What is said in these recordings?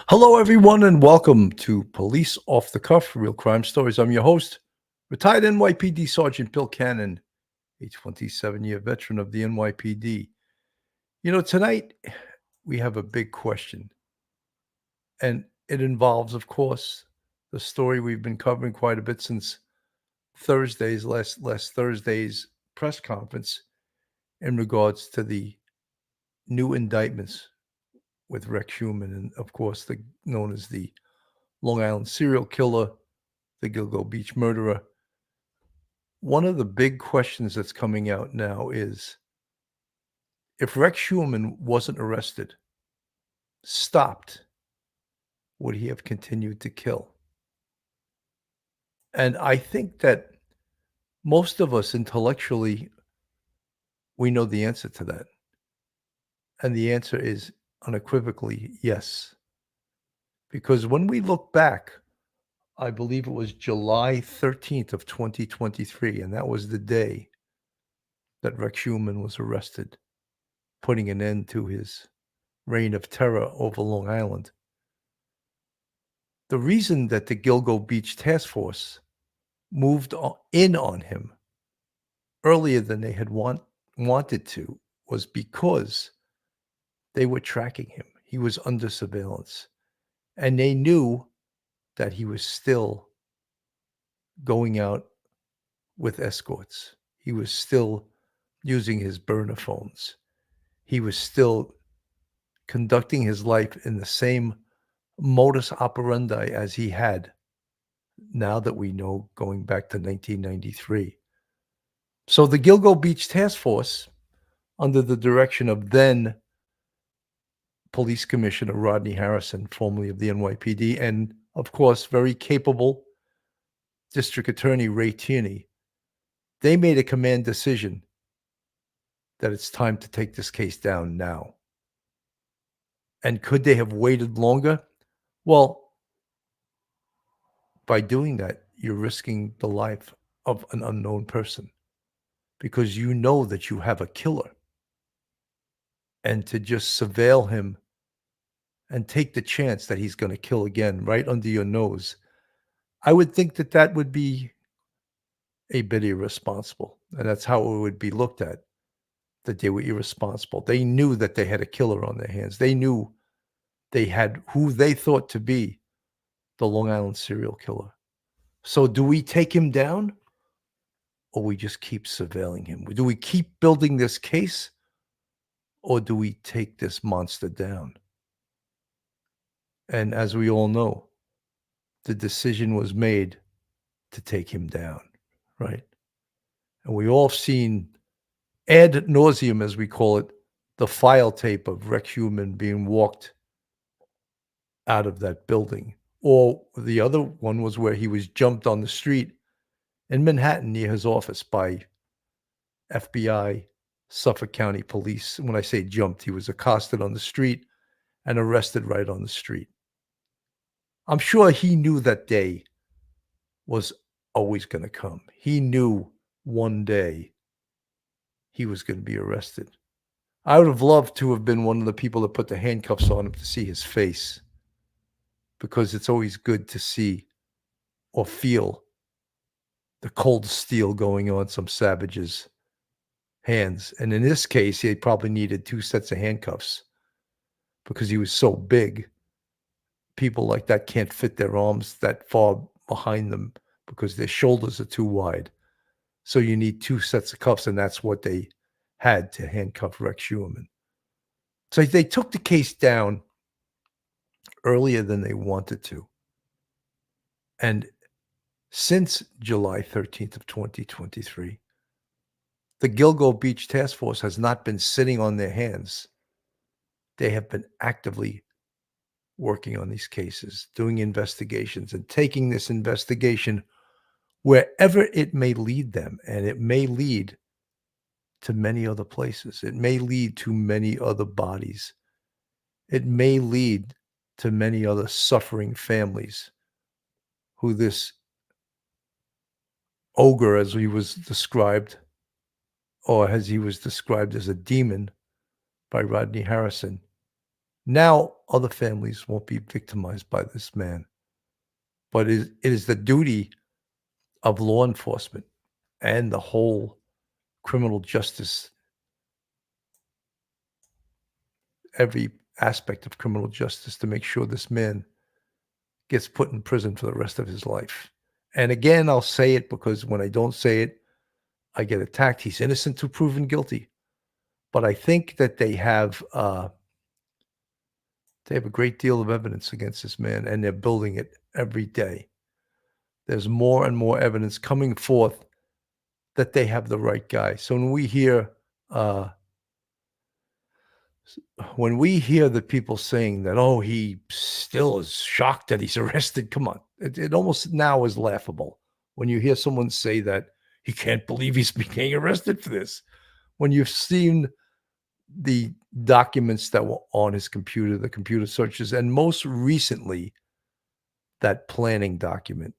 Hello, everyone, and welcome to Police Off the Cuff, Real Crime Stories. I'm your host, retired NYPD Sergeant Bill Cannon, a 27-year veteran of the NYPD. Tonight we have a big question, and it involves, of course, the story we've been covering quite a bit since last Thursday's press conference in regards to the new indictments with Rex Heuermann, and of course, known as the Long Island serial killer, the Gilgo Beach murderer. One of the big questions that's coming out now is if Rex Heuermann wasn't arrested, stopped, would he have continued to kill? And I think that most of us intellectually, we know the answer to that. And the answer is unequivocally yes. Because when we look back, I believe it was July 13th of 2023, and that was the day that Rex Heuermann was arrested, putting an end to his reign of terror over Long Island. The reason that the Gilgo Beach Task Force moved in on him earlier than they had wanted to was because they were tracking him. He was under surveillance. And they knew that he was still going out with escorts. He was still using his burner phones. He was still conducting his life in the same modus operandi as he had, now that we know, going back to 1993. So the Gilgo Beach Task Force, under the direction of then Police Commissioner Rodney Harrison, formerly of the NYPD, and of course, very capable District Attorney Ray Tierney, they made a command decision that it's time to take this case down now. And could they have waited longer? Well, by doing that, you're risking the life of an unknown person because you know that you have a killer. And to just surveil him and take the chance that he's going to kill again right under your nose, I would think that that would be a bit irresponsible. And that's how it would be looked at, that they were irresponsible. They knew that they had a killer on their hands. They knew they had who they thought to be the Long Island serial killer. So do we take him down, or we just keep surveilling him? Do we keep building this case, or do we take this monster down? And as we all know, the decision was made to take him down, right? And we all seen ad nauseum, as we call it, the file tape of Rex Heuermann being walked out of that building. Or the other one was where he was jumped on the street in Manhattan near his office by FBI, Suffolk County Police. When I say jumped, he was accosted on the street and arrested right on the street. I'm sure he knew that day was always going to come. He knew one day he was going to be arrested. I would have loved to have been one of the people that put the handcuffs on him to see his face, because it's always good to see or feel the cold steel going on some savage's hands. And in this case, he probably needed 2 sets of handcuffs because he was so big. People like that can't fit their arms that far behind them because their shoulders are too wide. So you need 2 sets of cuffs, and that's what they had to handcuff Rex Heuermann. So they took the case down earlier than they wanted to. And since July 13th of 2023, the Gilgo Beach Task Force has not been sitting on their hands. They have been actively working on these cases, doing investigations, and taking this investigation wherever it may lead them. And it may lead to many other places. It may lead to many other bodies. It may lead to many other suffering families who this ogre, as he was described, or as he was described as a demon by Rodney Harrison, Now other families won't be victimized by this man. But it is the duty of law enforcement and the whole criminal justice, every aspect of criminal justice, to make sure this man gets put in prison for the rest of his life. And again, I'll say it because when I don't say it, I get attacked. He's innocent to proven guilty. But I think that they have a great deal of evidence against this man, and they're building it every day. There's more and more evidence coming forth that they have the right guy. So when we hear the people saying that, oh, he still is shocked that he's arrested, come on. It almost now is laughable when you hear someone say that he can't believe he's being arrested for this. When you've seen the documents that were on his computer, the computer searches, and most recently, that planning document,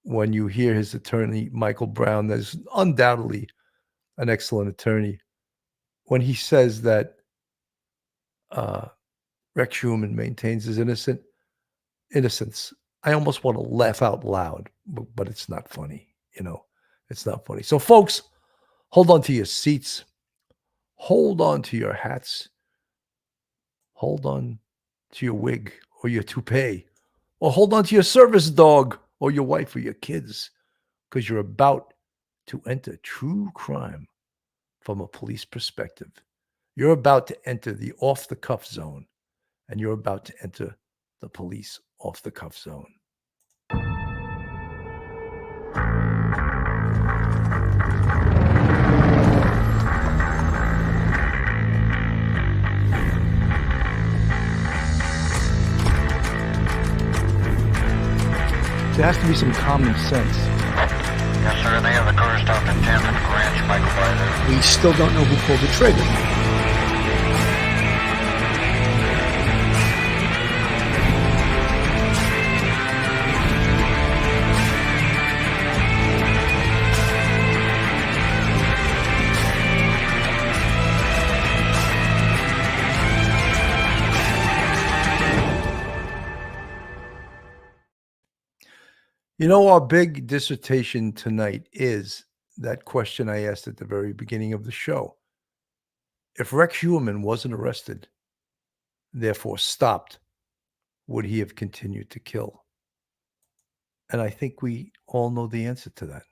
when you hear his attorney, Michael Brown, that's undoubtedly an excellent attorney, when he says that Rex Heuermann maintains his innocence, I almost want to laugh out loud, but it's not funny. It's not funny. So folks, hold on to your seats. Hold on to your hats. Hold on to your wig or your toupee, or hold on to your service dog or your wife or your kids, because you're about to enter true crime from a police perspective. You're about to enter the off-the-cuff zone, and you're about to enter the police off-the-cuff zone. There has to be some common sense. Yes, sir. They have the car stopped at 10th and Ranch, Michael Ryder. We still don't know who pulled the trigger. Our big dissertation tonight is that question I asked at the very beginning of the show. If Rex Heuermann wasn't arrested, therefore stopped, would he have continued to kill? And I think we all know the answer to that.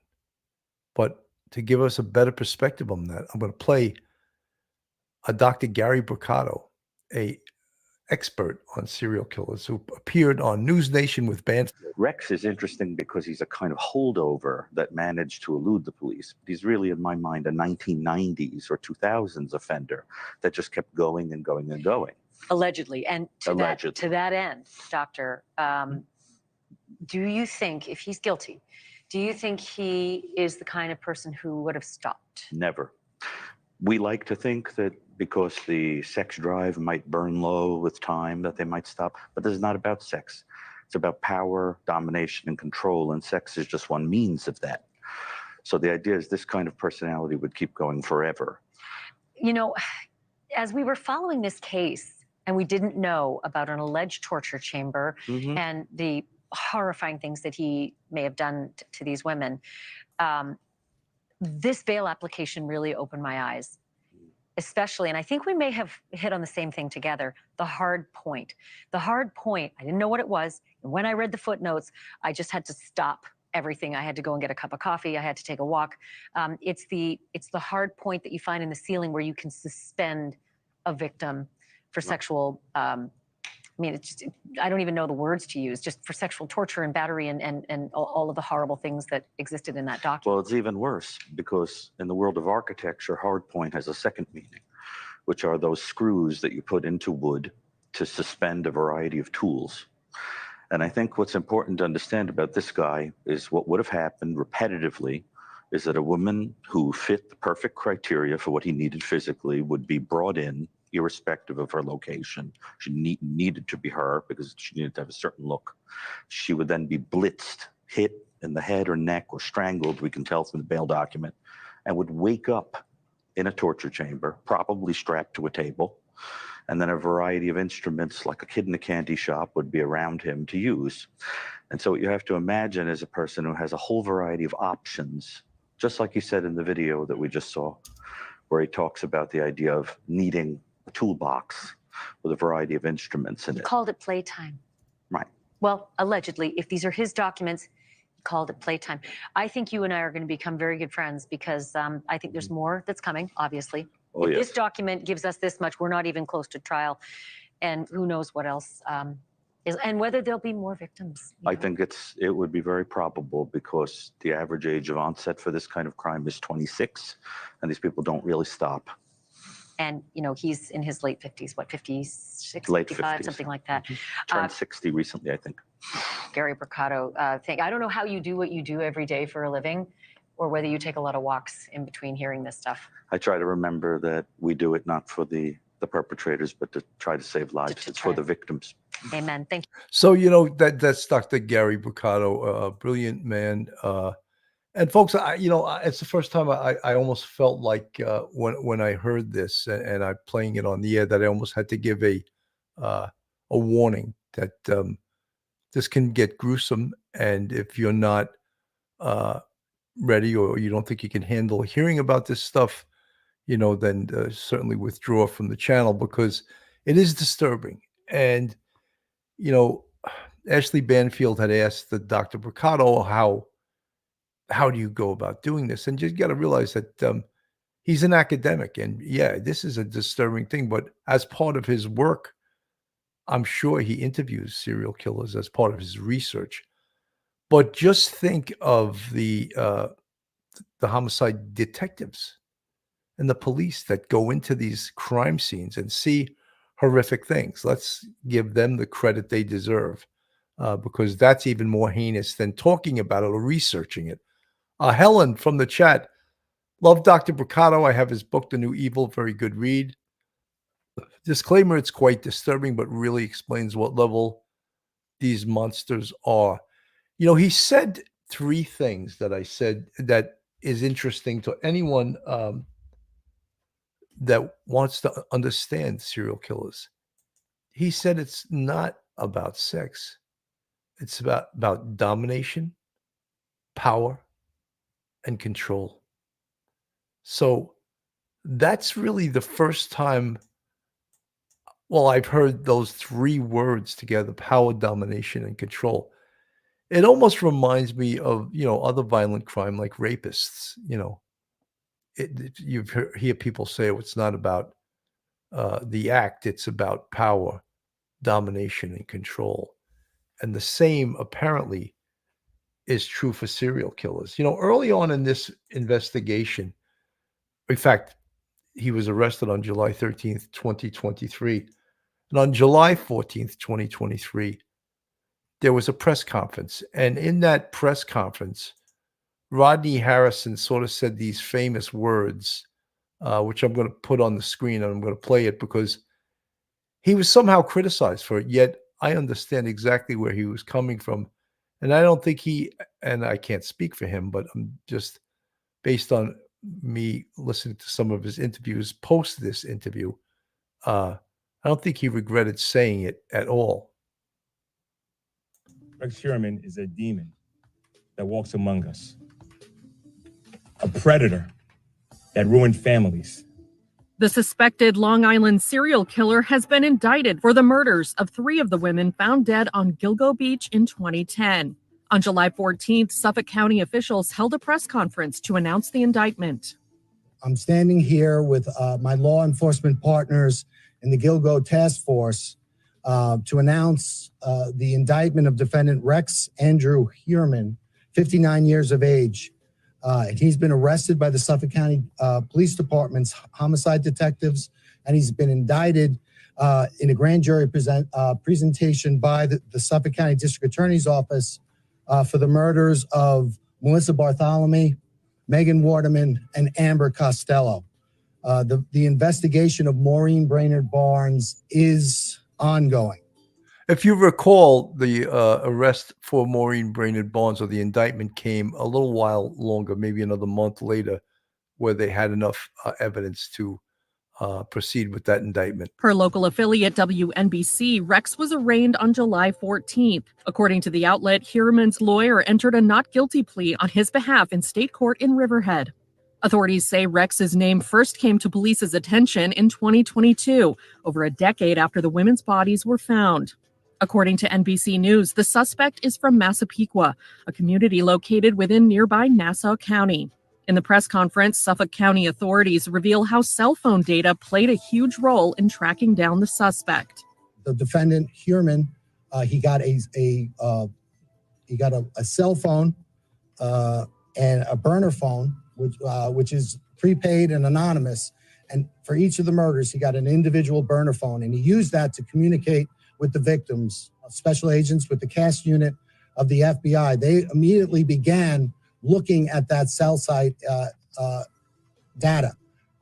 But to give us a better perspective on that, I'm going to play a Dr. Gary Bricado, a expert on serial killers who appeared on News Nation with Banfield. Rex is interesting because he's a kind of holdover that managed to elude the police. He's really, in my mind, a 1990s or 2000s offender that just kept going and going and going. Allegedly. And to Allegedly. that end, Doctor, do you think, if he's guilty, do you think he is the kind of person who would have stopped? Never. We like to think that because the sex drive might burn low with time, that they might stop. But this is not about sex. It's about power, domination, and control, and sex is just one means of that. So the idea is this kind of personality would keep going forever. As we were following this case, and we didn't know about an alleged torture chamber and the horrifying things that he may have done to these women, this bail application really opened my eyes. Especially, and I think we may have hit on the same thing together, the hard point. The hard point, I didn't know what it was. And when I read the footnotes, I just had to stop everything. I had to go and get a cup of coffee. I had to take a walk. It's the hard point that you find in the ceiling where you can suspend a victim for sexual, I don't even know the words to use, just for sexual torture and battery and all of the horrible things that existed in that document. Well, it's even worse because in the world of architecture, hard point has a second meaning, which are those screws that you put into wood to suspend a variety of tools. And I think what's important to understand about this guy is what would have happened repetitively is that a woman who fit the perfect criteria for what he needed physically would be brought in, irrespective of her location. She needed to be her because she needed to have a certain look. She would then be blitzed, hit in the head or neck or strangled, we can tell from the bail document, and would wake up in a torture chamber, probably strapped to a table. and then a variety of instruments like a kid in a candy shop would be around him to use. And so what you have to imagine is a person who has a whole variety of options, just like he said in the video that we just saw, where he talks about the idea of needing a toolbox with a variety of instruments in He it. called it playtime. Right. Well, allegedly, if these are his documents, he called it playtime. I think you and I are going to become very good friends because I think there's more that's coming, obviously. Oh, If yes. this document gives us this much, we're not even close to trial. And who knows what else is, and whether there'll be more victims. I think it would be very probable because the average age of onset for this kind of crime is 26, and these people don't really stop. And, you know, he's in his late 50s, what, 56, Late 55, 50s. something like that. Turned 60 recently, I think. Gary Bricado, I don't know how you do what you do every day for a living, or whether you take a lot of walks in between hearing this stuff. I try to remember that we do it not for the perpetrators, but to try to save lives. It's for the victims. Amen. Thank you. So, you know, that's Dr. Gary Bricado, a brilliant man. And folks, it's the first time I almost felt like when I heard this and I'm playing it on the air that I almost had to give a warning that this can get gruesome. And if you're not ready or you don't think you can handle hearing about this stuff, then certainly withdraw from the channel because it is disturbing. And, Ashley Banfield had asked the Dr. Bricado how do you go about doing this? And you got to realize that he's an academic, and yeah, this is a disturbing thing. But as part of his work, I'm sure he interviews serial killers as part of his research. But just think of the homicide detectives and the police that go into these crime scenes and see horrific things. Let's give them the credit they deserve because that's even more heinous than talking about it or researching it. Helen from the chat, love Dr. Bricado. I have his book, The New Evil, very good read. Disclaimer, it's quite disturbing, but really explains what level these monsters are. He said three things that I said that is interesting to anyone that wants to understand serial killers. He said it's not about sex. It's about domination, power, and control. So that's really the first time, I've heard those three words together, power, domination, and control. It almost reminds me of, other violent crime like rapists. You hear people say, it's not about the act, it's about power, domination, and control. And the same apparently is true for serial killers. Early on in this investigation, in fact, he was arrested on July 13th, 2023. And on July 14th, 2023, there was a press conference. And in that press conference, Rodney Harrison sort of said these famous words, which I'm going to put on the screen and I'm going to play it because he was somehow criticized for it. Yet I understand exactly where he was coming from. And I don't think and I can't speak for him, but I'm just based on me listening to some of his interviews post this interview, I don't think he regretted saying it at all. Rex Heuermann is a demon that walks among us, a predator that ruined families. The suspected Long Island serial killer has been indicted for the murders of 3 of the women found dead on Gilgo Beach in 2010. On July 14th, Suffolk County officials held a press conference to announce the indictment. I'm standing here with my law enforcement partners in the Gilgo Task Force to announce the indictment of defendant Rex Andrew Heuermann, 59 years of age. He's been arrested by the Suffolk County Police Department's homicide detectives, and he's been indicted in a grand jury presentation by the Suffolk County District Attorney's Office for the murders of Melissa Bartholomew, Megan Waterman, and Amber Costello. The investigation of Maureen Brainerd Barnes is ongoing. If you recall, the arrest for Maureen Brainerd Barnes, or the indictment, came a little while longer, maybe another month later, where they had enough evidence to proceed with that indictment. Per local affiliate WNBC, Rex was arraigned on July 14th. According to the outlet, Heuermann's lawyer entered a not guilty plea on his behalf in state court in Riverhead. Authorities say Rex's name first came to police's attention in 2022, over a decade after the women's bodies were found. According to NBC News, the suspect is from Massapequa, a community located within nearby Nassau County. In the press conference, Suffolk County authorities reveal how cell phone data played a huge role in tracking down the suspect. The defendant Heuermann, he got a cell phone and a burner phone, which is prepaid and anonymous. And for each of the murders, he got an individual burner phone, and he used that to communicate with the victims. Special agents with the CAS unit of the FBI, they immediately began looking at that cell site data.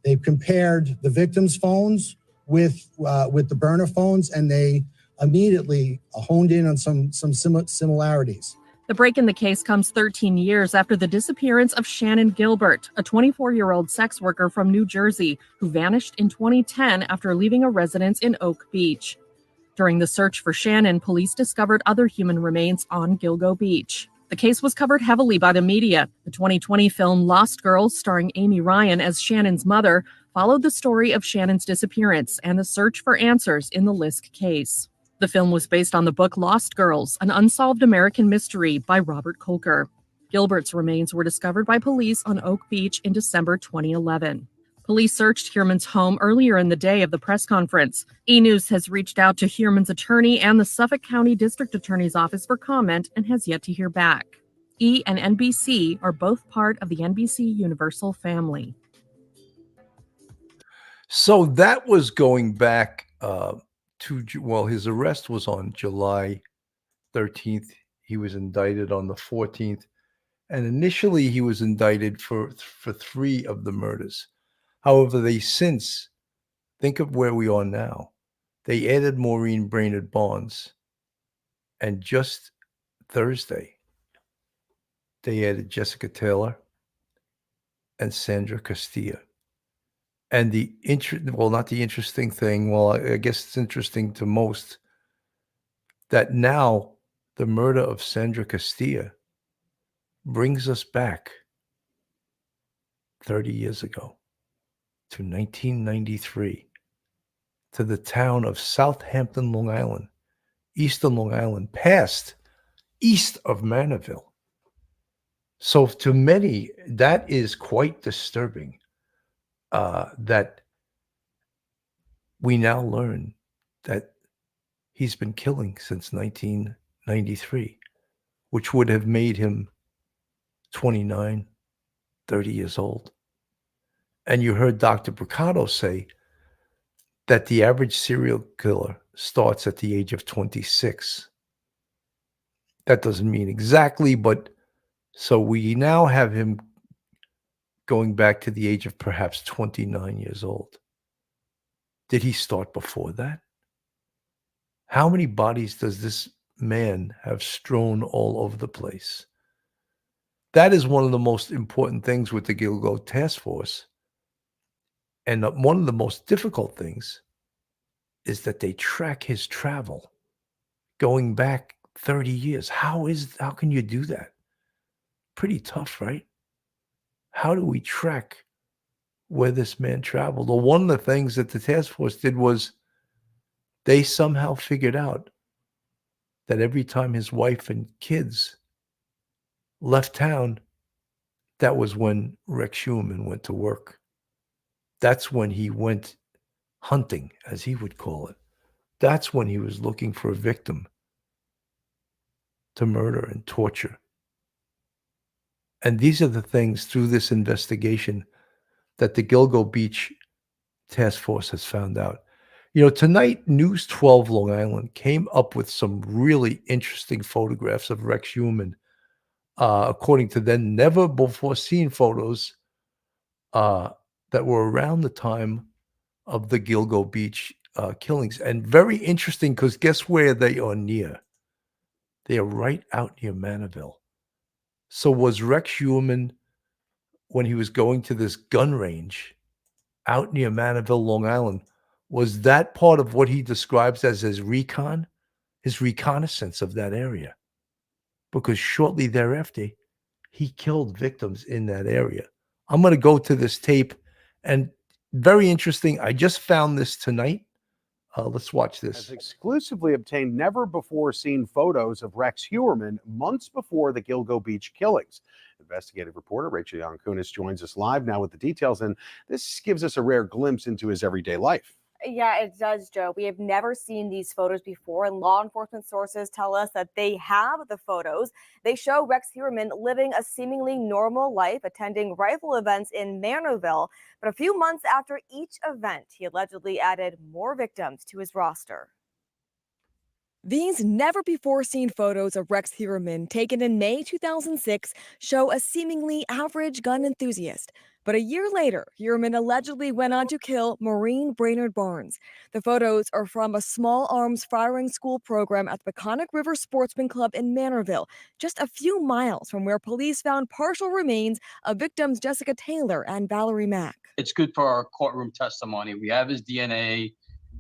They compared the victims' phones with the burner phones, and they immediately honed in on some similarities. The break in the case comes 13 years after the disappearance of Shannon Gilbert, a 24-year-old sex worker from New Jersey who vanished in 2010 after leaving a residence in Oak Beach. During the search for Shannon, police discovered other human remains on Gilgo Beach. The case was covered heavily by the media. The 2020 film Lost Girls, starring Amy Ryan as Shannon's mother, followed the story of Shannon's disappearance and the search for answers in the Lisk case. The film was based on the book Lost Girls, an unsolved American mystery by Robert Kolker. Gilbert's remains were discovered by police on Oak Beach in December 2011. Police searched Heuermann's home earlier in the day of the press conference. E! News has reached out to Heuermann's attorney and the Suffolk County District Attorney's Office for comment and has yet to hear back. E! and NBC are both part of the NBC Universal family. So that was going back his arrest was on July 13th. He was indicted on the 14th. And initially he was indicted for 3 of the murders. However, they since, think of where we are now. They added Maureen Brainerd Barnes. And just Thursday, they added Jessica Taylor and Sandra Castilla. And not the interesting thing, I guess it's interesting to most, that now the murder of Sandra Castilla brings us back 30 years ago to 1993, to the town of Southampton, Long Island, eastern Long Island, past east of Manorville. So to many, that is quite disturbing. That we now learn that he's been killing since 1993, which would have made him 29, 30 years old. And you heard Dr. Bricado say that the average serial killer starts at the age of 26. That doesn't mean exactly, but so we now have him going back to the age of perhaps 29 years old. Did he start before that? How many bodies does this man have strewn all over the place? That is one of the most important things with the Gilgo Task Force. And one of the most difficult things is that they track his travel going back 30 years. How can you do that? Pretty tough, right? How do we track where this man traveled? Well, one of the things that the task force did was they somehow figured out that every time his wife and kids left town, that was when Rex Heuermann went to work. That's when he went hunting, as he would call it. That's when he was looking for a victim to murder and torture. And these are the things through this investigation that the Gilgo Beach Task Force has found out. You know, tonight, News 12 Long Island came up with some really interesting photographs of Rex Heuermann, according to them, never before seen photos that were around the time of the Gilgo Beach killings. And very interesting, because guess where they are near? They are right out near Manorville. So was Rex Heuermann, when he was going to this gun range out near Manaville, Long Island, was that part of what he describes as his reconnaissance of that area. Because shortly thereafter, he killed victims in that area. I'm going to go to this tape, and very interesting. I just found this tonight. Let's watch Has this. exclusively obtained never-before-seen photos of Rex Heuermann months before the Gilgo Beach killings. Investigative reporter Rachel Yankunis joins us live now with the details, and this gives us a rare glimpse into his everyday life. Yeah, it does, Joe. We have never seen these photos before, and law enforcement sources tell us that they have the photos. They show Rex Heuermann living a seemingly normal life, attending rifle events in Manorville. But a few months after each event, he allegedly added more victims to his roster. These never-before-seen photos of Rex Heuermann, taken in May 2006, show a seemingly average gun enthusiast. But a year later, Heuermann allegedly went on to kill Maureen Brainerd Barnes. The photos are from a small arms firing school program at the Peconic River Sportsman Club in Manorville, just a few miles from where police found partial remains of victims Jessica Taylor and Valerie Mack. It's good for our courtroom testimony. We have his DNA.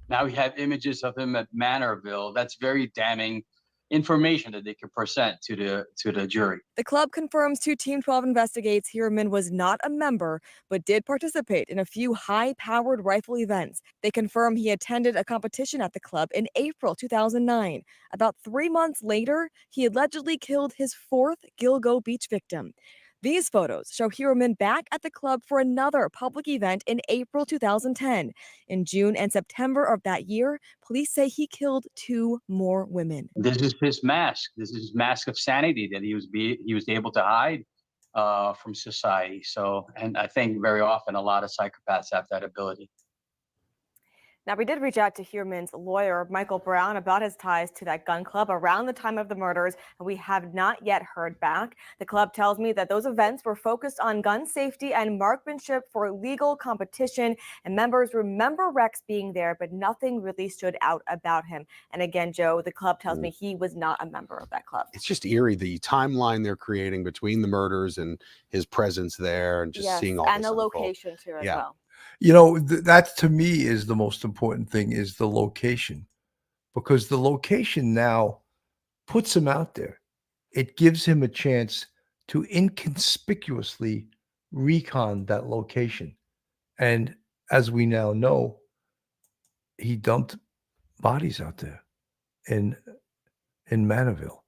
Now we have images of him at Manorville. That's very damning information that they can present to the jury. The club confirms to Team 12 Investigates Heuermann was not a member, but did participate in a few high-powered rifle events. They confirm he attended a competition at the club in April 2009. About 3 months later, he allegedly killed his fourth Gilgo Beach victim. These photos show Heuermann back at the club for another public event in April 2010. In June and September of that year, police say he killed 2 more women. This is his mask. This is his mask of sanity that he was able to hide from society. So, and I think very often a lot of psychopaths have that ability. Now, we did reach out to Heuermann's lawyer, Michael Brown, about his ties to that gun club around the time of the murders, and we have not yet heard back. The club tells me that those events were focused on gun safety and marksmanship for legal competition, and members remember Rex being there, but nothing really stood out about him. And again, Joe, the club tells me he was not a member of that club. It's just eerie, the timeline they're creating between the murders and his presence there, and just seeing all and this the unfold. location too as well. You know, that to me is the most important thing, is the location, because the location now puts him out there. It gives him a chance to inconspicuously recon that location. And as we now know, he dumped bodies out there in Manorville.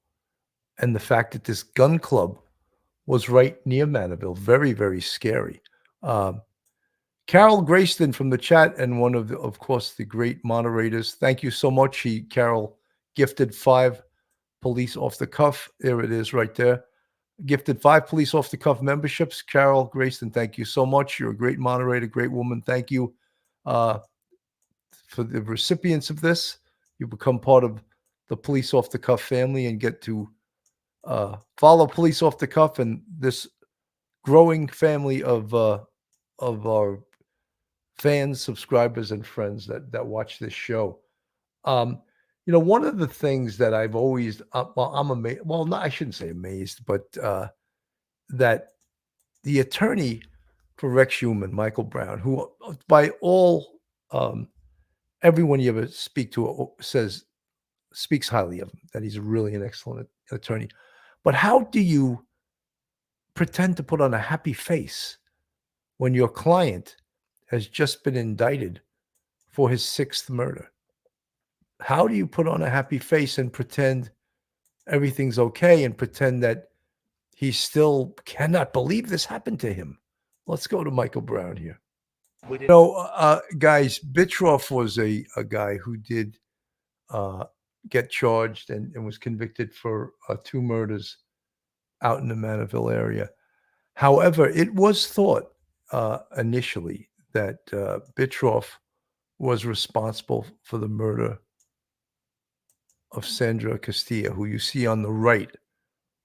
And the fact that this gun club was right near Manorville, very, very scary. Carol Grayston from the chat, and one of course, the great moderators. Thank you so much. Carol gifted 5 police off the cuff. There it is right there. Gifted 5 police off the cuff memberships. Carol Grayston, thank you so much. You're a great moderator, great woman. Thank you for the recipients of this. You become part of the police off the cuff family and get to follow police off the cuff and this growing family of our fans, subscribers, and friends that watch this show. You know, one of the things that I've always, I'm amazed. Well, no, I shouldn't say amazed, but that the attorney for Rex Heuermann, Michael Brown, who by all everyone you ever speak to speaks highly of him, that he's really an excellent attorney. But how do you pretend to put on a happy face when your client has just been indicted for his 6th murder? How do you put on a happy face and pretend everything's okay and pretend that he still cannot believe this happened to him? Let's go to Michael Brown here. You know, guys, Bitroff was a guy who did get charged and was convicted for 2 murders out in the Manorville area. However, it was thought initially that Bitroff was responsible for the murder of Sandra Castilla, who you see on the right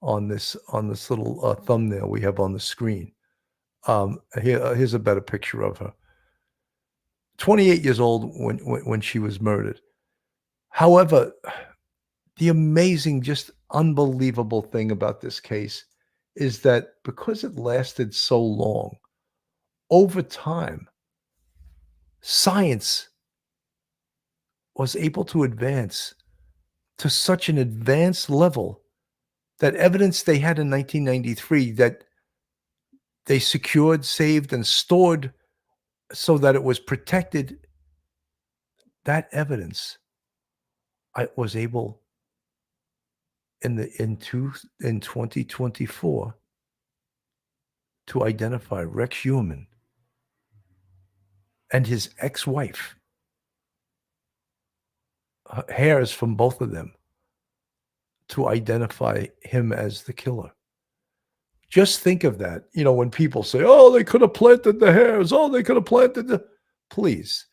on this little thumbnail we have on the screen. Here's a better picture of her. 28 years old when she was murdered. However, the amazing, just unbelievable thing about this case is that because it lasted so long, over time, science was able to advance to such an advanced level that evidence they had in 1993 that they secured, saved, and stored so that it was protected, that evidence I was able in 2024 to identify Rex Heuermann and his ex-wife. Hairs from both of them to identify him as the killer. Just think of that. You know, when people say, oh, they could have planted the hairs. Oh, they could have planted the... Please.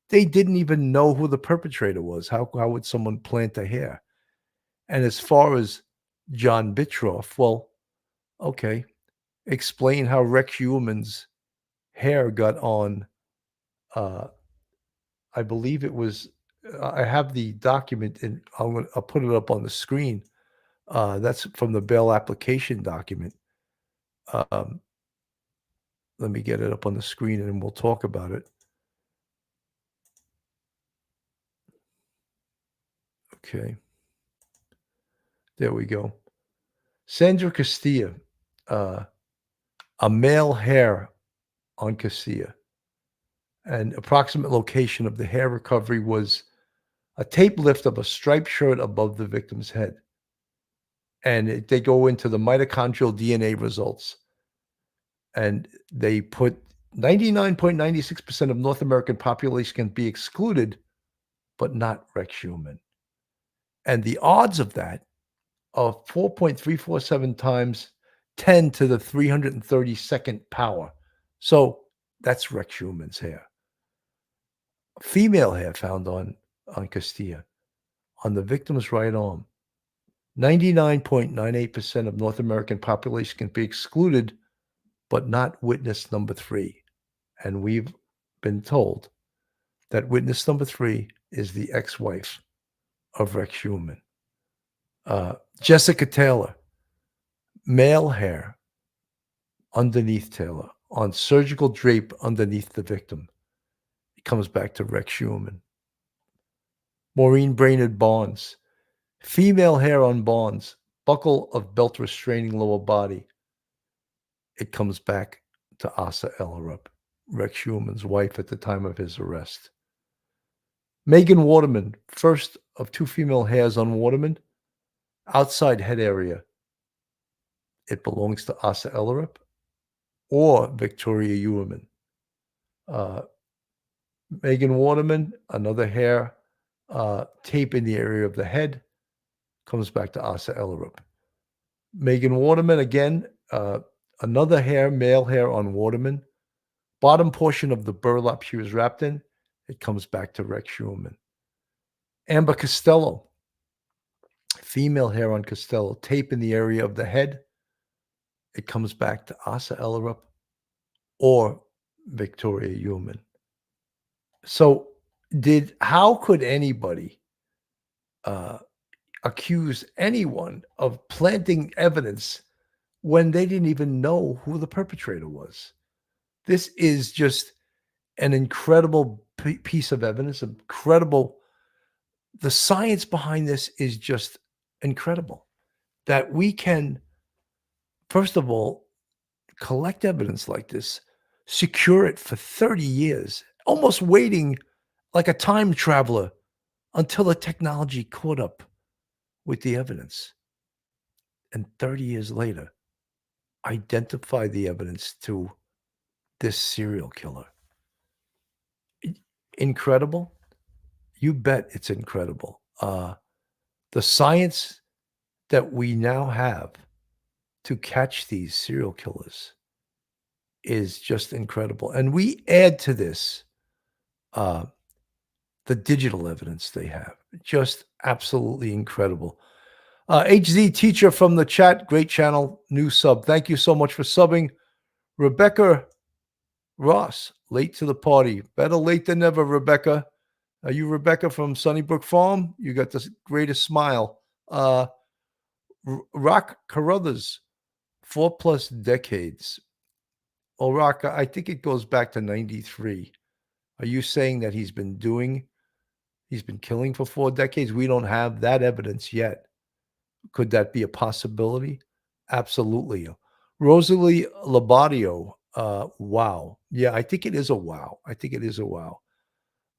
They didn't even know who the perpetrator was. How would someone plant a hair? And as far as John Bitroff, well, okay. Explain how Rex Heuermann's hair got on, I believe it was, I have the document and I'll put it up on the screen. That's from the bail application document. Let me get it up on the screen and we'll talk about it. Okay. There we go. Sandra Castilla, a male hair on Castilla. And approximate location of the hair recovery was a tape lift of a striped shirt above the victim's head. And they go into the mitochondrial DNA results. And they put 99.96% of North American population can be excluded, but not Rex Heuermann. And the odds of that are 4.347 times 10 to the 332nd power. So that's Rex Heuermann's hair. Female hair found on Castilla on the victim's right arm. 99.98% of North American population can be excluded, but not witness number 3. And we've been told that witness number 3 is the ex-wife of Rex Heuermann. Jessica Taylor, male hair underneath Taylor, on surgical drape underneath the victim. It comes back to Rex Heuermann. Maureen Brainerd Barnes, female hair on Barnes, buckle of belt restraining lower body. It comes back to Asa Ellerup, Rex Heuermann's wife at the time of his arrest. Megan Waterman, first of 2 female hairs on Waterman, outside head area. It belongs to Asa Ellerup or Victoria Heuermann. Megan Waterman, another hair tape in the area of the head, comes back to Asa Ellerup. Megan Waterman, again, another hair, male hair on Waterman. Bottom portion of the burlap she was wrapped in, it comes back to Rex Heuermann. Amber Costello, female hair on Costello, tape in the area of the head. It comes back to Asa Ellerup or Victoria Heuermann. So how could anybody accuse anyone of planting evidence when they didn't even know who the perpetrator was? This is just an incredible piece of evidence, incredible. The science behind this is just incredible, that we can, first of all, collect evidence like this, secure it for 30 years, almost waiting like a time traveler until the technology caught up with the evidence. And 30 years later, identify the evidence to this serial killer. Incredible? You bet it's incredible. The science that we now have to catch these serial killers is just incredible. And we add to this the digital evidence they have. Just absolutely incredible. HZ Teacher from the chat, great channel, new sub. Thank you so much for subbing. Rebecca Ross, late to the party. Better late than never, Rebecca. Are you Rebecca from Sunnybrook Farm? You got the greatest smile. Rock Carruthers, 4+ decades. Well, Rock, I think it goes back to 93. Are you saying that he's been killing for 4 decades? We don't have that evidence yet. Could that be a possibility? Absolutely. Rosalie Labadio, wow. Yeah, I think it is a wow.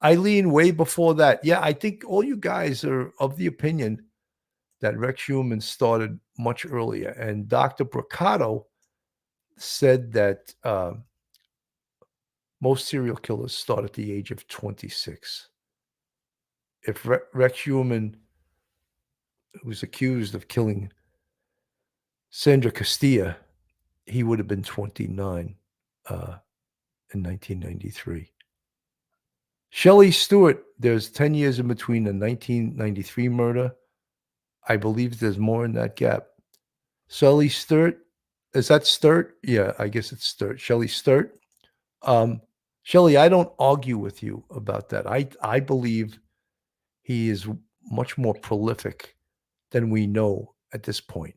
Eileen, way before that. Yeah, I think all you guys are of the opinion that Rex Heuermann started much earlier. And Dr. Braccato said that most serial killers start at the age of 26. If Rex Heuermann was accused of killing Sandra Castilla, he would have been 29 in 1993. Shelley Stewart, there's 10 years in between the 1993 murder. I believe there's more in that gap. Shelley Sturt, is that Sturt? Yeah, I guess it's Sturt. Shelley Sturt. Shelley, I don't argue with you about that. I believe he is much more prolific than we know at this point.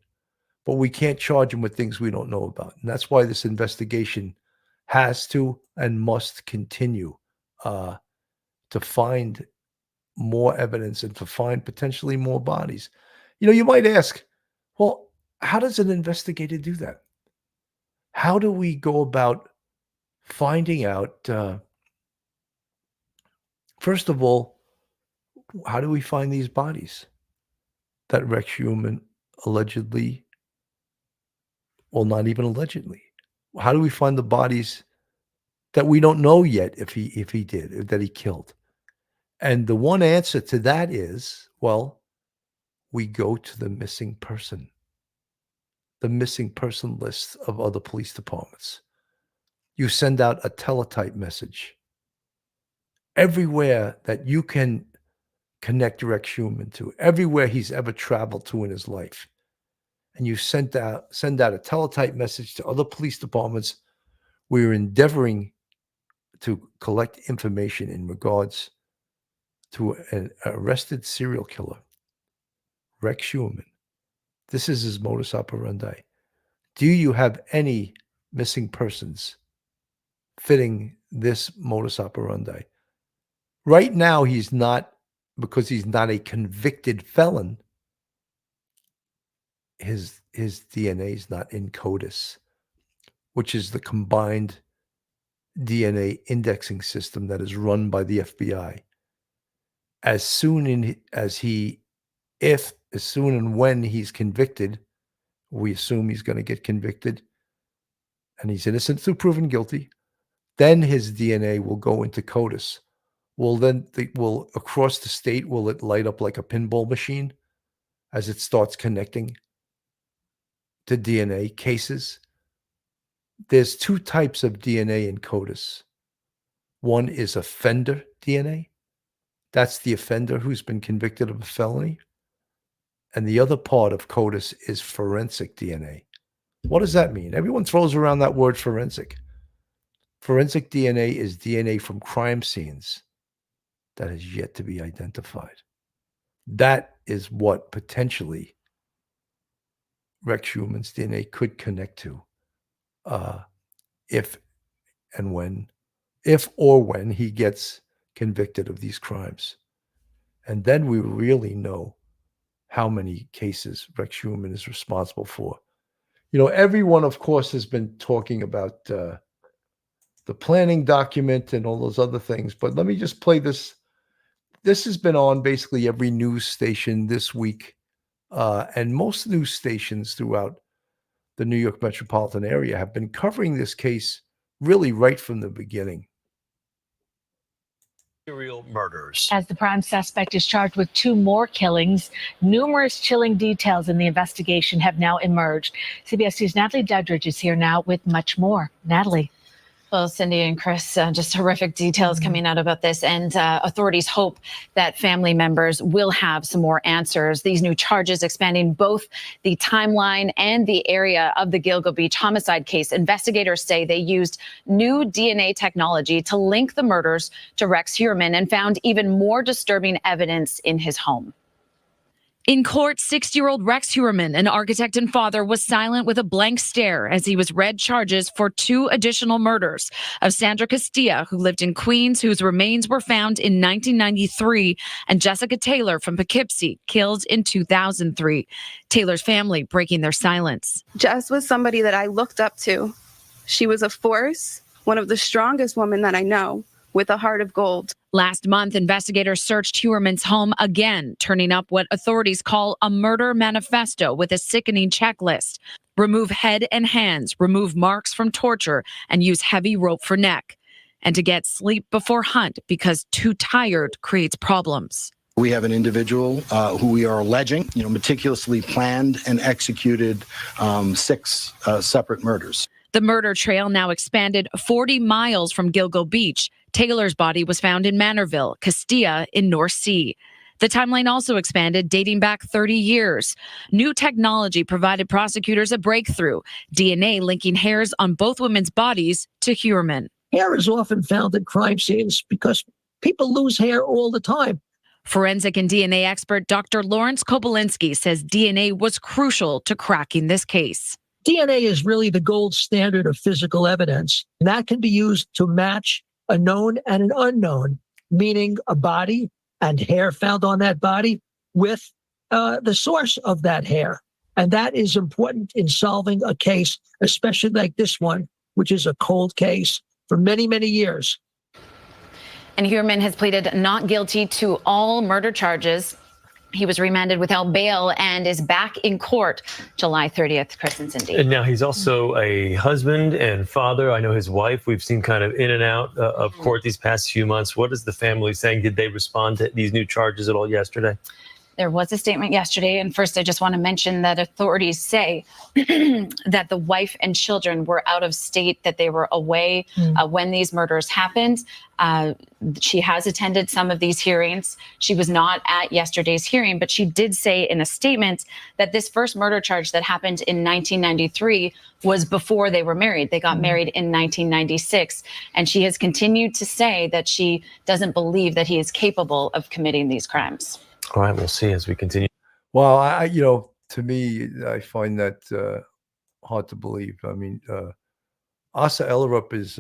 But we can't charge him with things we don't know about. And that's why this investigation has to and must continue to find more evidence and to find potentially more bodies. You might ask, well, how does an investigator do that? How do we go about finding out, first of all, how do we find these bodies that Rex Heuermann allegedly, well, not even allegedly, how do we find the bodies that we don't know yet if he did, that he killed? And the one answer to that is, well, we go to the missing person list of other police departments. You send out a teletype message everywhere that you can connect Rex Heuermann to, everywhere he's ever traveled to in his life. And you send out a teletype message to other police departments. We're endeavoring to collect information in regards to an arrested serial killer, Rex Heuermann. This is his modus operandi. Do you have any missing persons fitting this modus operandi? Right now, he's not, because he's not a convicted felon. His DNA is not in CODIS, which is the combined DNA indexing system that is run by the FBI. As soon and when he's convicted, we assume he's going to get convicted, and he's innocent through proven guilty, then his DNA will go into CODIS. Will across the state, will it light up like a pinball machine as it starts connecting to DNA cases? There's 2 types of DNA in CODIS. One is offender DNA. That's the offender who's been convicted of a felony. And the other part of CODIS is forensic DNA. What does that mean? Everyone throws around that word forensic. Forensic DNA is DNA from crime scenes that has yet to be identified. That is what potentially Rex Heuermann's DNA could connect to if or when he gets convicted of these crimes. And then we really know how many cases Rex Heuermann is responsible for. Everyone, of course, has been talking about the planning document and all those other things, but let me just play this. This has been on basically every news station this week, and most news stations throughout the New York metropolitan area have been covering this case really right from the beginning. Serial murders. As the prime suspect is charged with 2 more killings, numerous chilling details in the investigation have now emerged. CBS 2's Natalie Duddridge is here now with much more. Natalie. Well, Cindy and Chris, just horrific details coming out about this, and authorities hope that family members will have some more answers. These new charges expanding both the timeline and the area of the Gilgo Beach homicide case. Investigators say they used new DNA technology to link the murders to Rex Heuermann and found even more disturbing evidence in his home. In court, 60-year-old Rex Heuermann, an architect and father, was silent with a blank stare as he was read charges for 2 additional murders of Sandra Castilla, who lived in Queens, whose remains were found in 1993, and Jessica Taylor from Poughkeepsie, killed in 2003. Taylor's family breaking their silence. Jess was somebody that I looked up to. She was a force, one of the strongest women that I know, with a heart of gold. Last month, investigators searched Heuermann's home again, turning up what authorities call a murder manifesto with a sickening checklist. Remove head and hands, remove marks from torture, and use heavy rope for neck. And to get sleep before hunt because too tired creates problems. We have an individual who we are alleging, meticulously planned and executed 6 separate murders. The murder trail now expanded 40 miles from Gilgo Beach. Taylor's body was found in Manorville, Castilla in North Sea. The timeline also expanded, dating back 30 years. New technology provided prosecutors a breakthrough, DNA linking hairs on both women's bodies to Heuermann. Hair is often found at crime scenes because people lose hair all the time. Forensic and DNA expert Dr. Lawrence Kopolinsky says DNA was crucial to cracking this case. DNA is really the gold standard of physical evidence, and that can be used to match a known and an unknown, meaning a body and hair found on that body with the source of that hair. And that is important in solving a case, especially like this one, which is a cold case for many, many years. And Heuermann has pleaded not guilty to all murder charges. He was remanded without bail and is back in court July 30th, Chris and Cindy. And now he's also a husband and father. I know his wife, we've seen kind of in and out of court these past few months. What is the family saying? Did they respond to these new charges at all yesterday? There was a statement yesterday, and first I just want to mention that authorities say that the wife and children were out of state, that they were away when these murders happened. She has attended some of these hearings. She was not at yesterday's hearing, but she did say in a statement that this first murder charge that happened in 1993 was before they were married. They got married in 1996, and she has continued to say that she doesn't believe that he is capable of committing these crimes. All right, we'll see as we continue. Well, to me, I find that hard to believe. I mean, Asa Ellerup is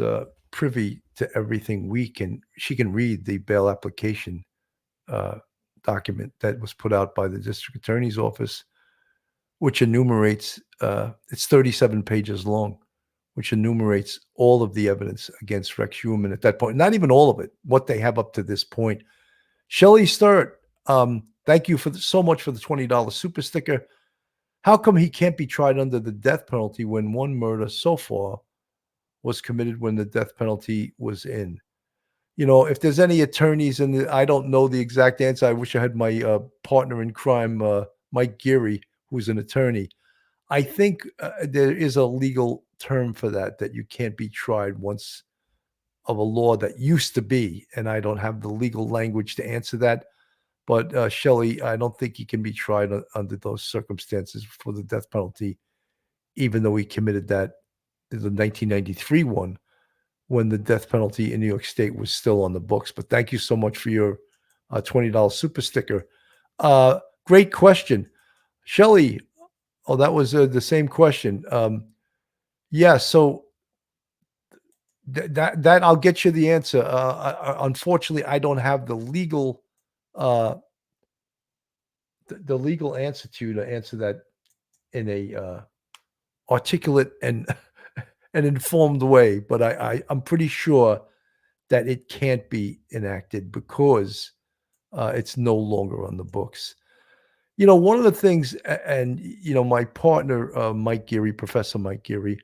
privy to everything she can read the bail application document that was put out by the district attorney's office, which enumerates, it's 37 pages long, which enumerates all of the evidence against Rex Heuermann at that point. Not even all of it, what they have up to this point. Shelley Sturt, thank you so much for the $20 super sticker. How come he can't be tried under the death penalty when one murder so far was committed when the death penalty was in? If there's any attorneys, and I don't know the exact answer, I wish I had my partner in crime, Mike Geary, who's an attorney. I think there is a legal term for that you can't be tried once of a law that used to be, and I don't have the legal language to answer that. But Shelley, I don't think he can be tried under those circumstances for the death penalty, even though he committed that in the 1993 one, when the death penalty in New York State was still on the books. But thank you so much for your $20 super sticker. Great question, Shelley. Oh, that was the same question. Yeah, so that I'll get you the answer. Unfortunately, I don't have the legal answer to answer that in a articulate and an informed way, but I'm pretty sure that it can't be enacted because it's no longer on the books. One of the things, and my partner, Mike Geary, Professor Mike Geary,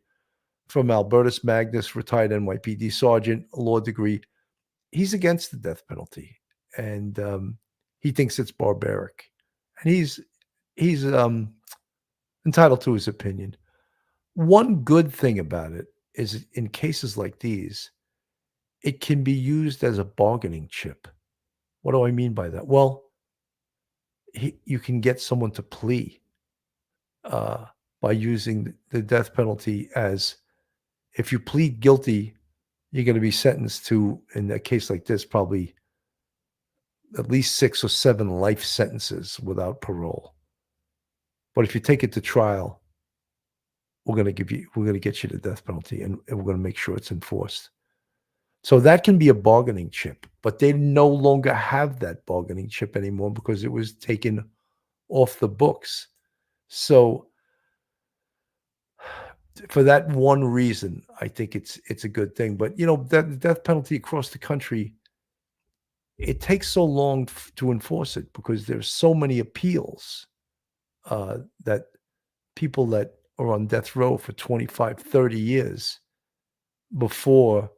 from Albertus Magnus, retired NYPD sergeant, law degree, he's against the death penalty, and he thinks it's barbaric, and he's entitled to his opinion. One good thing about it is, in cases like these, it can be used as a bargaining chip. What do I mean by that? Well, you can get someone to plea by using the death penalty as, if you plead guilty, you're going to be sentenced to, in a case like this, probably at least 6 or 7 life sentences without parole. But if you take it to trial, we're going to get you the death penalty, and we're going to make sure it's enforced. So that can be a bargaining chip, but they no longer have that bargaining chip anymore because it was taken off the books. So for that one reason, I think it's a good thing. But that the death penalty across the country, it takes so long to enforce it because there's so many appeals that people that are on death row for 25, 30 years before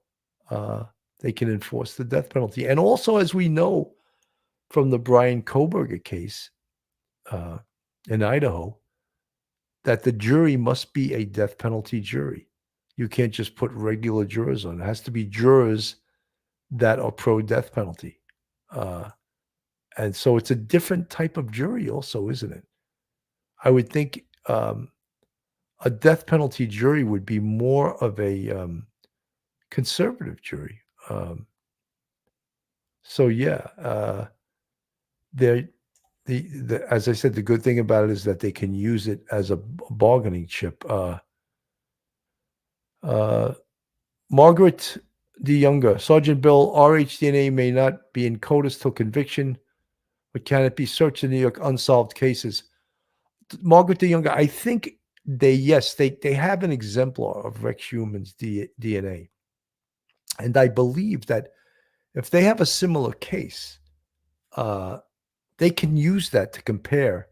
they can enforce the death penalty. And also, as we know from the Brian Koberger case in Idaho, that the jury must be a death penalty jury. You can't just put regular jurors on. It has to be jurors that are pro-death penalty. And so it's a different type of jury also, isn't it? I would think a death penalty jury would be more of a conservative jury. So yeah, as I said, the good thing about it is that they can use it as a bargaining chip. Margaret D. Younger, Sergeant Bill, RHDNA may not be in CODIS till conviction, but can it be searched in New York unsolved cases? Margaret D. Younger, I think they have an exemplar of Rex Heuermann's DNA. And I believe that if they have a similar case, they can use that to compare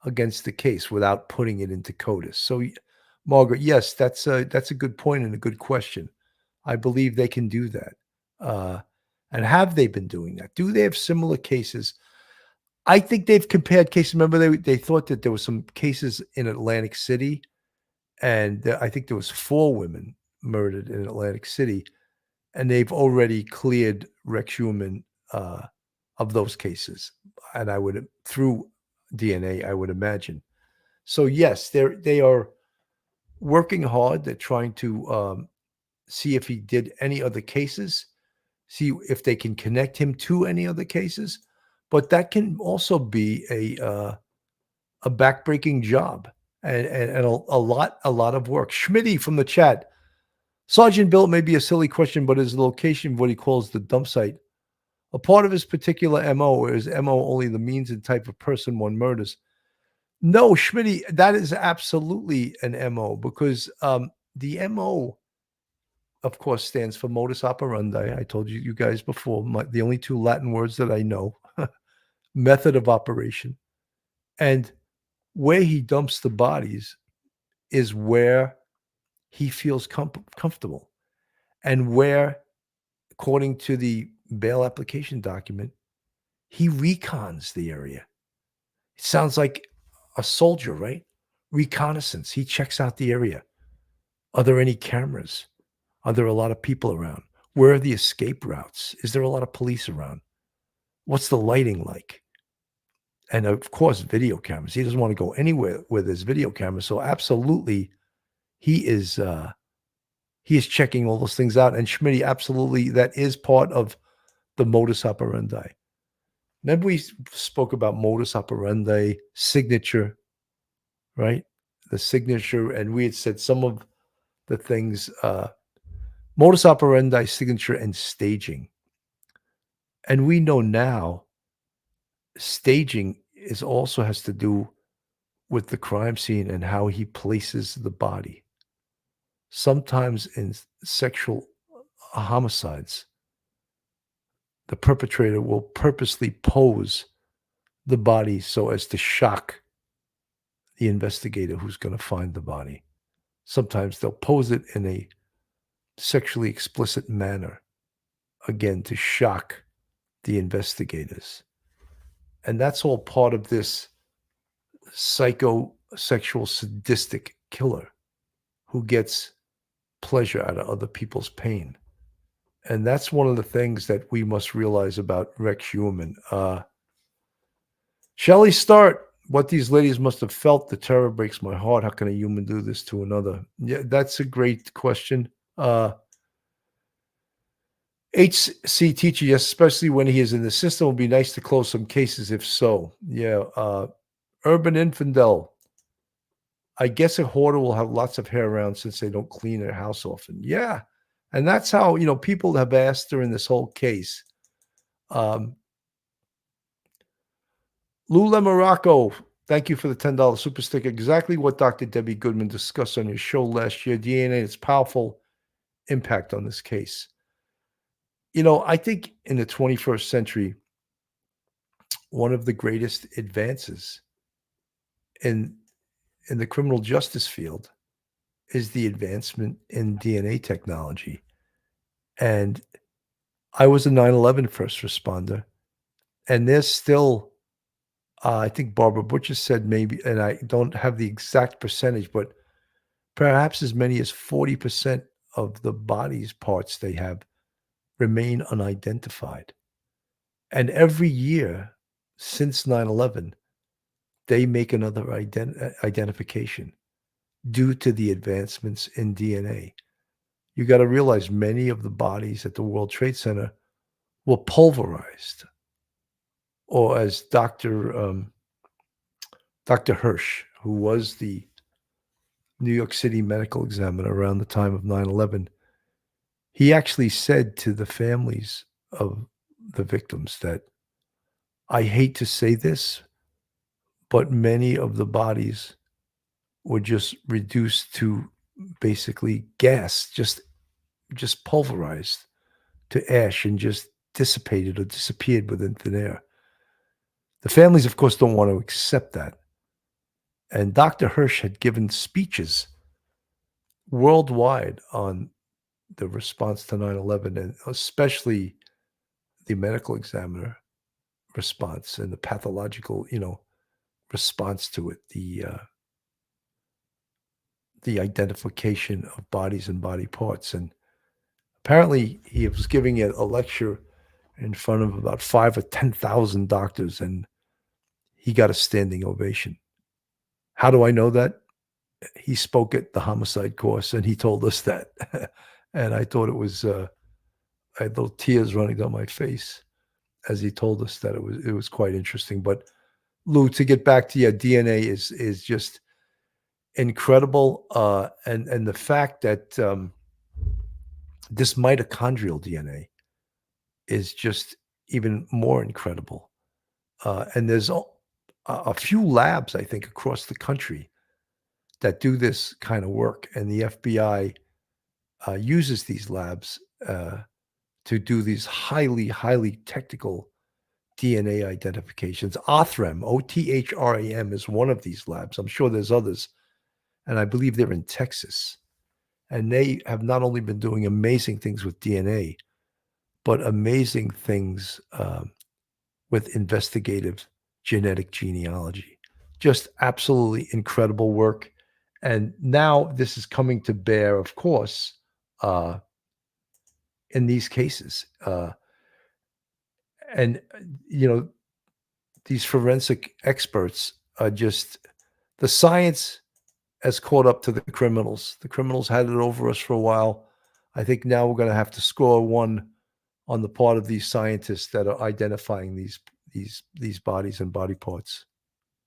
against the case without putting it into CODIS. So, Margaret, yes, that's a good point and a good question. I believe they can do that. And have they been doing that? Do they have similar cases? I think they've compared cases. Remember, they thought that there were some cases in Atlantic City, and I think there was 4 women murdered in Atlantic City, and they've already cleared Rex Heuermann of those cases. And I would, through DNA, I would imagine. So yes, they are working hard. They're trying to see if he did any other cases, see if they can connect him to any other cases. But that can also be a backbreaking job and a lot of work. Schmitty from the chat. Sergeant Bill, may be a silly question, but is the location of what he calls the dump site a part of his particular MO, or is MO only the means and type of person one murders? No, Schmitty, that is absolutely an MO because the MO, of course, stands for modus operandi. I told you guys before, the only 2 Latin words that I know, method of operation. And where he dumps the bodies is where he feels comfortable and where, according to the bail application document, he recons the area. It sounds like a soldier, right? Reconnaissance. He checks out the area. Are there any cameras? Are there a lot of people around? Where are the escape routes? Is there a lot of police around? What's the lighting like? And of course, video cameras. He doesn't want to go anywhere with his video cameras. So absolutely, he is checking all those things out. And Schmitty, absolutely, that is part of the modus operandi. Then we spoke about modus operandi, signature, right? The signature, and we had said some of the things, modus operandi, signature, and staging. And we know now staging also has to do with the crime scene and how he places the body. Sometimes in sexual homicides, the perpetrator will purposely pose the body so as to shock the investigator who's going to find the body. Sometimes they'll pose it in a sexually explicit manner, again, to shock the investigators. And that's all part of this psychosexual sadistic killer who gets pleasure out of other people's pain. And that's one of the things that we must realize about Rex Heuermann. Shelley Start, what these ladies must have felt, the terror breaks my heart. How can a human do this to another? Yeah, that's a great question. HC teacher, yes, especially when he is in the system, it would be nice to close some cases if so. Yeah. Urban infidel. I guess a hoarder will have lots of hair around since they don't clean their house often. Yeah. And that's how, people have asked during this whole case. Lula Morocco, thank you for the $10 super sticker. Exactly what Dr. Debbie Goodman discussed on your show last year. DNA and its powerful impact on this case. I think in the 21st century, one of the greatest advances in the criminal justice field is the advancement in DNA technology. And I was a 9/11 first responder, and there's still, I think Barbara Butcher said maybe, and I don't have the exact percentage, but perhaps as many as 40% of the body's parts they have remain unidentified. And every year since 9/11, they make another identification due to the advancements in DNA. You got to realize many of the bodies at the World Trade Center were pulverized, or as Dr. Hirsch, who was the New York City medical examiner around the time of 9/11, he actually said to the families of the victims that, I hate to say this, but many of the bodies were just reduced to basically gas, just pulverized to ash and just dissipated or disappeared within thin air. The families, of course, don't want to accept that. And Dr. Hirsch had given speeches worldwide on the response to 9/11, and especially the medical examiner response and the pathological, response to it, the identification of bodies and body parts. And apparently he was giving a lecture in front of about 5,000 or 10,000 doctors, and he got a standing ovation. How do I know that? He spoke at the homicide course, and he told us that. And I thought it was, I had little tears running down my face as he told us that. It was quite interesting. But Lou, to get back to your DNA is just incredible. And the fact that this mitochondrial DNA is just even more incredible. And there's a few labs, I think, across the country that do this kind of work. And the FBI uses these labs to do these highly, highly technical DNA identifications. OTHRAM, OTHRAM, is one of these labs. I'm sure there's others. And I believe they're in Texas. And they have not only been doing amazing things with DNA, but amazing things with investigative genetic genealogy. Just absolutely incredible work. And now this is coming to bear, of course, in these cases. And, these forensic experts are just, the science has caught up to the criminals. The criminals had it over us for a while. I think now we're going to have to score one on the part of these scientists that are identifying these bodies and body parts.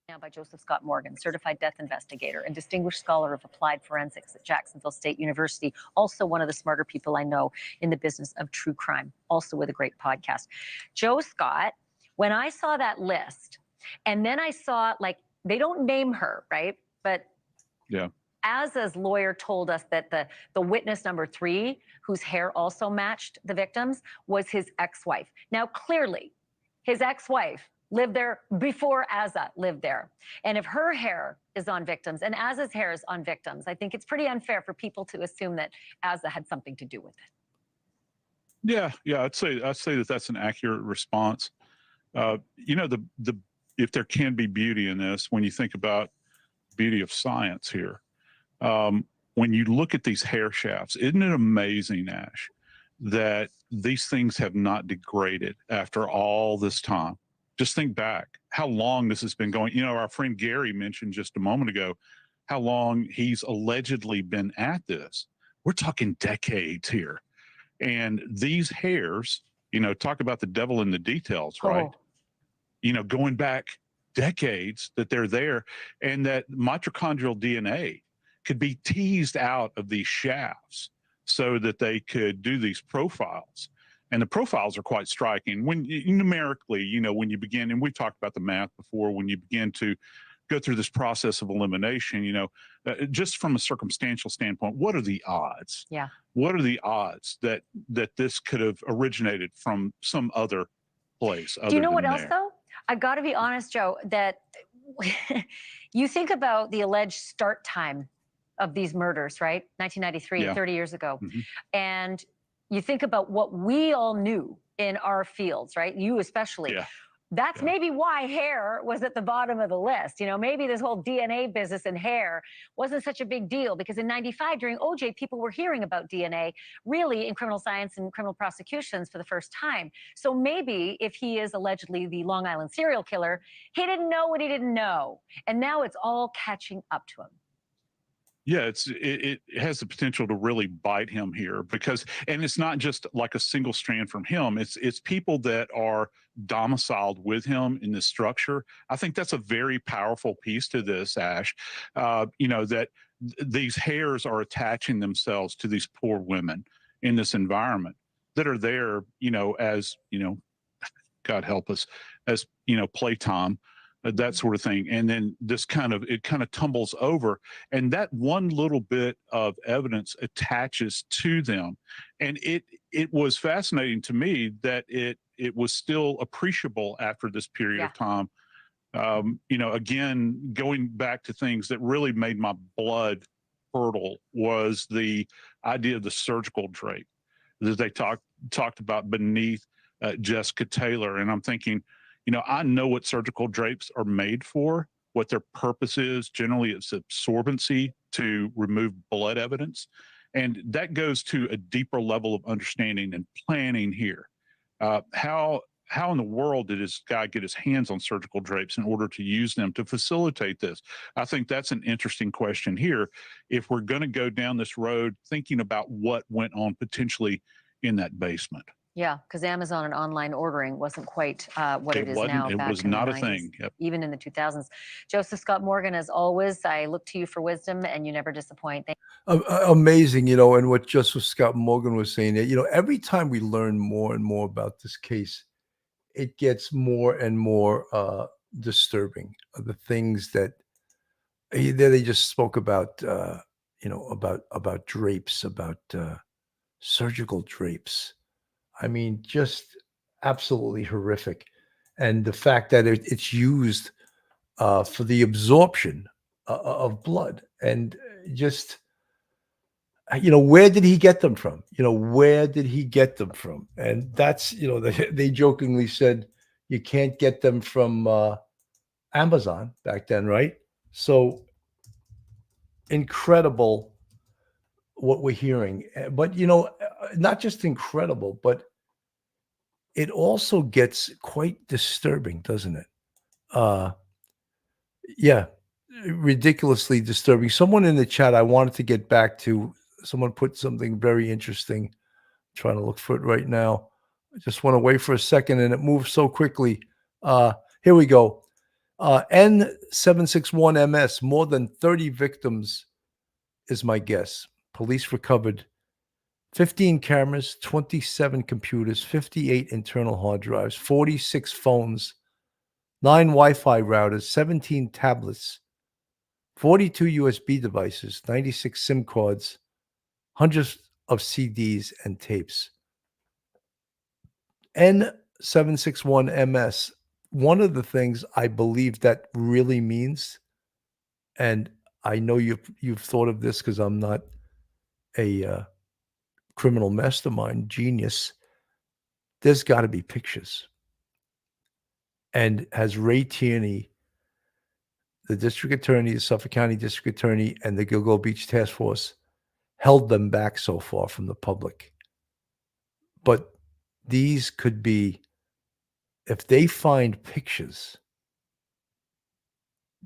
Now by Joseph Scott Morgan, certified death investigator and distinguished scholar of applied forensics at Jacksonville State University. Also one of the smarter people I know in the business of true crime, also with a great podcast. Joe Scott, when I saw that list, and then I saw, they don't name her, right? But yeah, Azza's lawyer told us that the witness number 3, whose hair also matched the victim's, was his ex-wife. Now, clearly, his ex-wife lived there before Azza lived there. And if her hair is on victims and Azza's hair is on victims, I think it's pretty unfair for people to assume that Azza had something to do with it. Yeah, I'd say that that's an accurate response. If there can be beauty in this, when you think about beauty of science here, when you look at these hair shafts, isn't it amazing, Ash, that these things have not degraded after all this time? Just think back how long this has been going. Our friend Gary mentioned just a moment ago how long he's allegedly been at this. We're talking decades here. And these hairs, talk about the devil in the details, right? Oh. Going back decades that they're there, and that mitochondrial DNA could be teased out of these shafts so that they could do these profiles. And the profiles are quite striking when numerically, when you begin, and we've talked about the math before, when you begin to go through this process of elimination, just from a circumstantial standpoint, what are the odds? Yeah. What are the odds that this could have originated from some other place? Do you know what else, there? though? I've got to be honest, Joe, that you think about the alleged start time of these murders, right? 1993, Yeah. 30 years ago. Mhm. And you think about what we all knew in our fields, right? You especially. Yeah. That's maybe why hair was at the bottom of the list. Maybe this whole DNA business in hair wasn't such a big deal because in 95 during OJ, people were hearing about DNA really in criminal science and criminal prosecutions for the first time. So maybe if he is allegedly the Long Island serial killer, he didn't know what he didn't know. And now it's all catching up to him. Yeah, it has the potential to really bite him here and it's not just like a single strand from him. It's people that are domiciled with him in this structure. I think that's a very powerful piece to this, Ash. That these hairs are attaching themselves to these poor women in this environment that are there, as God help us, as playtime. That sort of thing. And then it kind of tumbles over, and that one little bit of evidence attaches to them. And it was fascinating to me that it was still appreciable after this period of time. Again, going back to things that really made my blood curdle was the idea of the surgical drape that they talked about beneath Jessica Taylor. And I'm thinking, I know what surgical drapes are made for, what their purpose is. Generally, it's absorbency to remove blood evidence. And that goes to a deeper level of understanding and planning here. How in the world did this guy get his hands on surgical drapes in order to use them to facilitate this? I think that's an interesting question here. If we're going to go down this road, thinking about what went on potentially in that basement. Yeah, because Amazon and online ordering wasn't quite what it is now. It was not a thing. Yep. Even in the 2000s. Joseph Scott Morgan, as always, I look to you for wisdom, and you never disappoint. Amazing, and what Joseph Scott Morgan was saying, every time we learn more and more about this case, it gets more and more disturbing. The things that they just spoke about, about drapes, about surgical drapes. I mean, just absolutely horrific. And the fact that it's used for the absorption of blood, and just, where did he get them from? Where did he get them from? And that's, they jokingly said you can't get them from Amazon back then, right? So incredible what we're hearing. But, not just incredible, but it also gets quite disturbing, doesn't it? Yeah, ridiculously disturbing. Someone in the chat, I wanted to get back to, someone put something very interesting. I'm trying to look for it right now. I just want to wait for a second, and it moves so quickly. Here we go. N761MS, more than 30 victims is my guess. Police recovered 15 cameras, 27 computers, 58 internal hard drives, 46 phones, 9 Wi-Fi routers, 17 tablets, 42 USB devices, 96 SIM cards, hundreds of CDs and tapes. N761MS, one of the things I believe that really means, and I know you've thought of this because I'm not a criminal mastermind genius, there's got to be pictures. And has Ray Tierney, the district attorney, the Suffolk County district attorney, and the Gilgo Beach task force held them back so far from the public? But these could be, if they find pictures,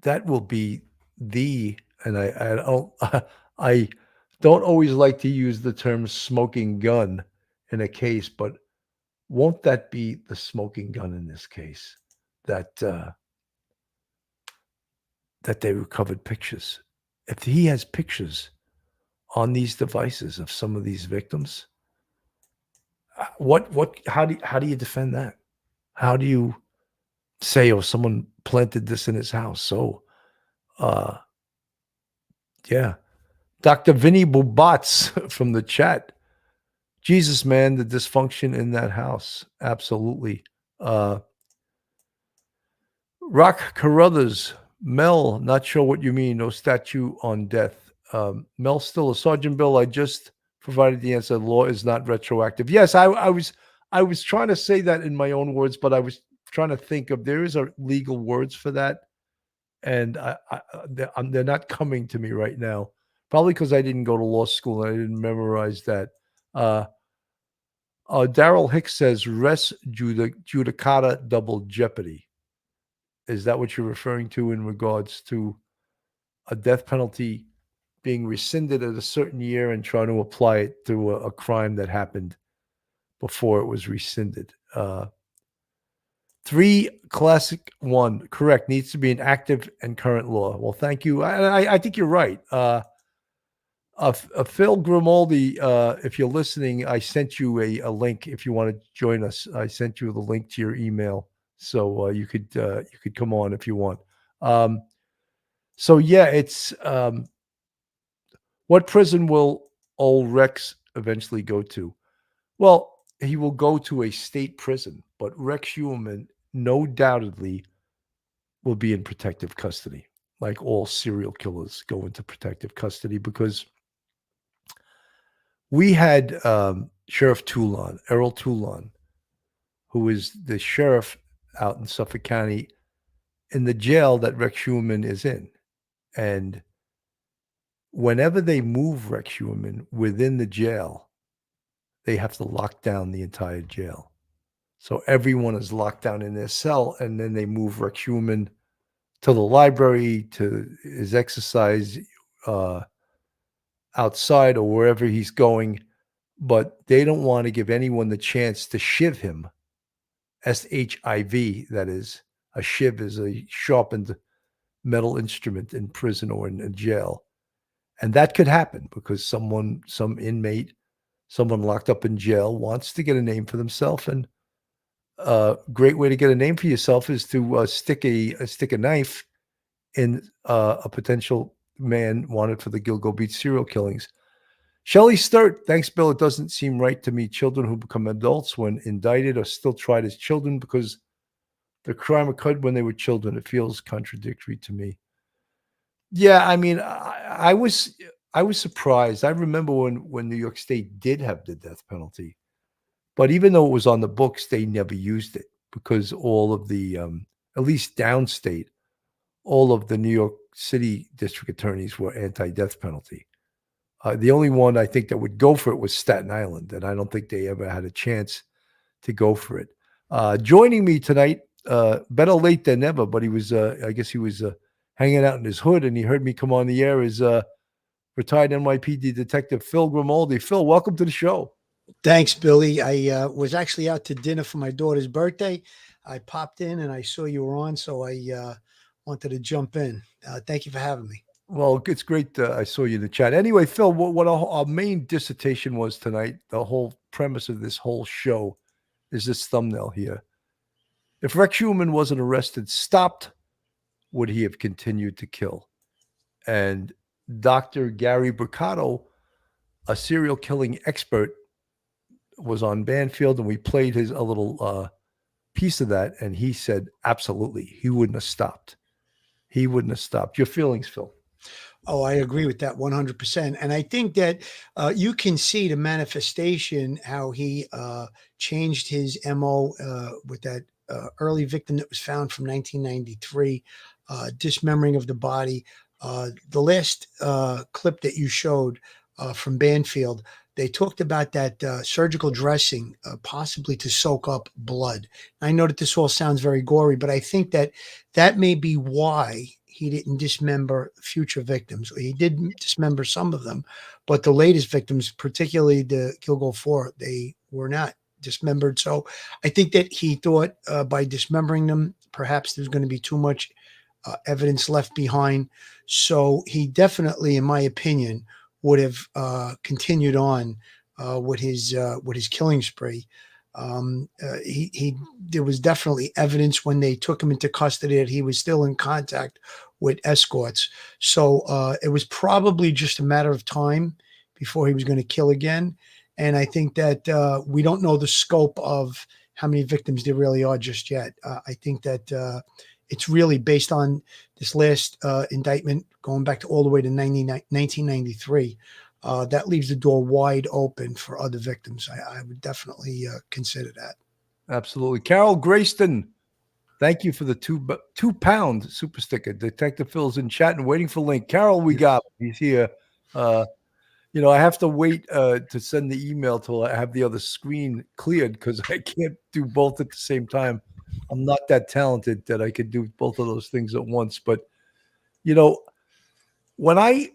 that will be and I don't always like to use the term smoking gun in a case, but won't that be the smoking gun in this case? That that they recovered pictures. If he has pictures on these devices of some of these victims, how do you defend that? How do you say, oh, someone planted this in his house? So, yeah. Dr. Vinny Bubats from the chat. Jesus, man, the dysfunction in that house. Absolutely. Rock Carruthers. Mel, not sure what you mean. No statue on death. Mel still a Sergeant Bill. I just provided the answer. The law is not retroactive. Yes, I was trying to say that in my own words, but I was trying to think of there is a legal words for that, and they're not coming to me right now. Probably because I didn't go to law school and I didn't memorize that. Daryl Hicks says res judicata double jeopardy. Is that what you're referring to in regards to a death penalty being rescinded at a certain year and trying to apply it to a crime that happened before it was rescinded? 3 classic 1, correct, needs to be an active and current law. Well, thank you. I think you're right. Phil Grimaldi, if you're listening, I sent you a link if you want to join us. I sent you the link to your email, so you could come on if you want. So yeah, it's what prison will old Rex eventually go to? Well, he will go to a state prison, but Rex Heuermann no doubtedly will be in protective custody, like all serial killers go into protective custody, because we had Sheriff Toulon, Errol Toulon, who is the sheriff out in Suffolk County, in the jail that Rex Heuermann is in. And whenever they move Rex Heuermann within the jail, they have to lock down the entire jail. So everyone is locked down in their cell, and then they move Rex Heuermann to the library, to his exercise outside or wherever he's going. But they don't want to give anyone the chance to shiv him. SHIV, that is. A shiv is a sharpened metal instrument in prison or in a jail. And that could happen because some inmate, someone locked up in jail wants to get a name for themselves. And a great way to get a name for yourself is to stick a knife in a potential man wanted for the Gilgo Beach serial killings. Shelley Sturt, thanks, Bill. It doesn't seem right to me. Children who become adults when indicted are still tried as children because the crime occurred when they were children. It feels contradictory to me. Yeah, I mean, I was surprised. I remember when New York State did have the death penalty, but even though it was on the books, they never used it because all of the, at least downstate, all of the New York City district attorneys were anti-death penalty. The only one I think that would go for it was Staten Island, and I don't think they ever had a chance to go for it. Joining me tonight, better late than never, but he was, I guess he was hanging out in his hood, and he heard me come on the air, is retired NYPD detective Phil Grimaldi. Phil, welcome to the show. Thanks, Billy. I was actually out to dinner for my daughter's birthday. I popped in and I saw you were on, so I wanted to jump in. Thank you for having me. Well, it's great. I saw you in the chat. Anyway, Phil, what our main dissertation was tonight, the whole premise of this whole show is this thumbnail here. If Rex Heuermann wasn't arrested, stopped, would he have continued to kill? And Dr. Gary Bricado, a serial killing expert, was on Banfield, and we played a little piece of that, and he said, absolutely, he wouldn't have stopped. He wouldn't have stopped. Your feelings, Phil? Oh, I agree with that 100%. And I think that you can see the manifestation, how he changed his MO with that early victim that was found from 1993, dismembering of the body. The last clip that you showed from Banfield, they talked about that surgical dressing, possibly to soak up blood. I know that this all sounds very gory, but I think that that may be why he didn't dismember future victims. He did dismember some of them, but the latest victims, particularly the Gilgo 4, they were not dismembered. So I think that he thought by dismembering them, perhaps there's going to be too much evidence left behind. So he definitely, in my opinion, would have continued on with his killing spree. There was definitely evidence when they took him into custody that he was still in contact with escorts. So it was probably just a matter of time before he was going to kill again. And I think that we don't know the scope of how many victims there really are just yet. I think that it's really based on this last indictment going back to all the way to 1993. That leaves the door wide open for other victims. I would definitely consider that. Absolutely. Carol Grayston, thank you for the £2 super sticker. Detective Phil's in chat and waiting for link. Carol, we got him. He's here. I have to wait to send the email till I have the other screen cleared because I can't do both at the same time. I'm not that talented that I could do both of those things at once. But, when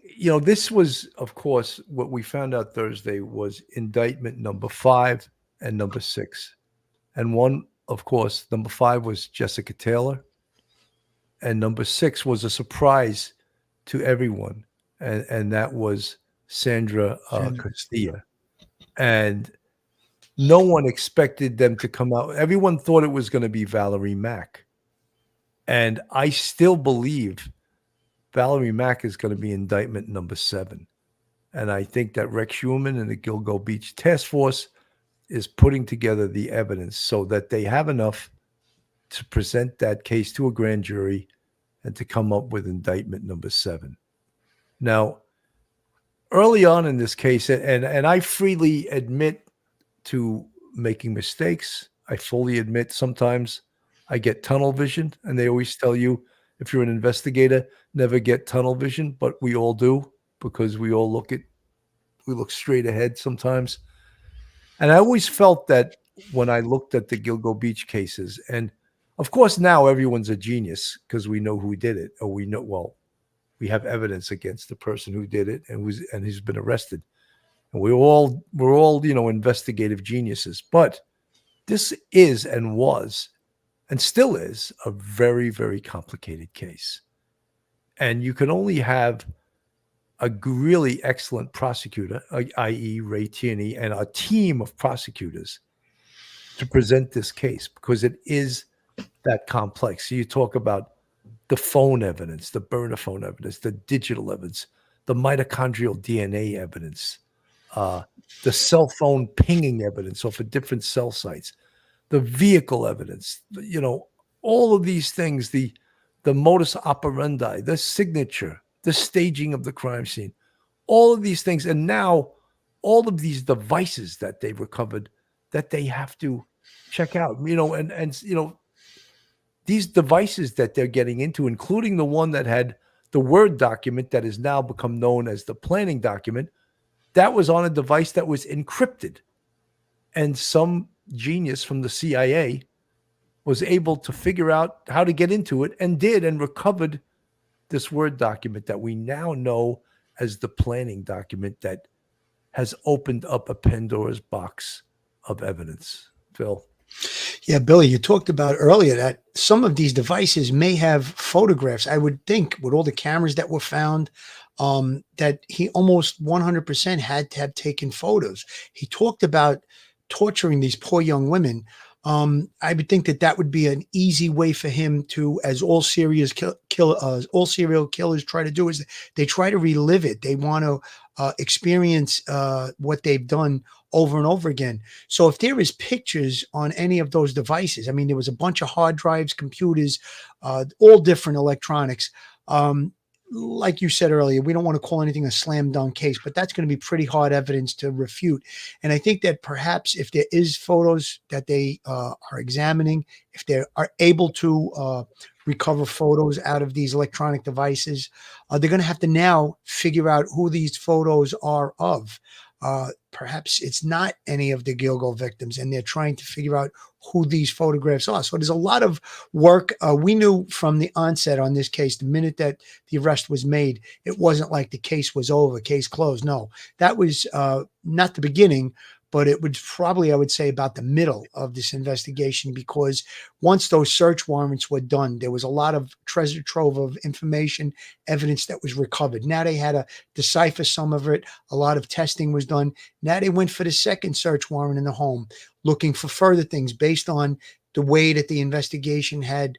this was, of course, what we found out Thursday was indictment number 5 and number 6. And one, of course, number 5 was Jessica Taylor. And number 6 was a surprise to everyone. And that was Sandra Castilla. And no one expected them to come out. Everyone thought it was going to be Valerie Mack. And I still believe Valerie Mack is going to be indictment number 7. And I think that Rex Heuermann and the Gilgo Beach Task Force is putting together the evidence so that they have enough to present that case to a grand jury and to come up with indictment number 7. Now, early on in this case, and I freely admit to making mistakes. I fully admit sometimes I get tunnel vision, and they always tell you, if you're an investigator, never get tunnel vision, but we all do because we all look straight ahead sometimes. And I always felt that when I looked at the Gilgo Beach cases, and of course now everyone's a genius because we know who did it, or we have evidence against the person who did it and who's been arrested. And we're all investigative geniuses. But this is and was and still is a very, very complicated case. And you can only have a really excellent prosecutor, i.e. Ray Tierney, and a team of prosecutors to present this case because it is that complex. So you talk about the phone evidence, the burner phone evidence, the digital evidence, the mitochondrial DNA evidence, the cell phone pinging evidence off of different cell sites, the vehicle evidence, all of these things, the modus operandi, the signature, the staging of the crime scene, all of these things. And now all of these devices that they've recovered that they have to check out, these devices that they're getting into, including the one that had the Word document that has now become known as the planning document, that was on a device that was encrypted. And some genius from the CIA was able to figure out how to get into it and recovered this Word document that we now know as the planning document that has opened up a Pandora's box of evidence. Phil. Yeah, Billy, you talked about earlier that some of these devices may have photographs. I would think with all the cameras that were found, that he almost 100% had to have taken photos. He talked about torturing these poor young women. I would think that would be an easy way for him to, as all serial killers try to do, is they try to relive it. They want to experience what they've done over and over again. So if there is pictures on any of those devices, I mean, there was a bunch of hard drives, computers, all different electronics. Like you said earlier, we don't want to call anything a slam dunk case, but that's going to be pretty hard evidence to refute. And I think that perhaps if there is photos that they are examining, if they are able to recover photos out of these electronic devices, they're going to have to now figure out who these photos are of. Perhaps it's not any of the Gilgo victims, and they're trying to figure out who these photographs are. So there's a lot of work. We knew from the onset on this case, the minute that the arrest was made, it wasn't like the case was over, case closed. No, that was not the beginning, but it would probably, I would say, about the middle of this investigation, because once those search warrants were done, there was a lot of treasure trove of information, evidence that was recovered. Now they had to decipher some of it. A lot of testing was done. Now they went for the second search warrant in the home, looking for further things based on the way that the investigation had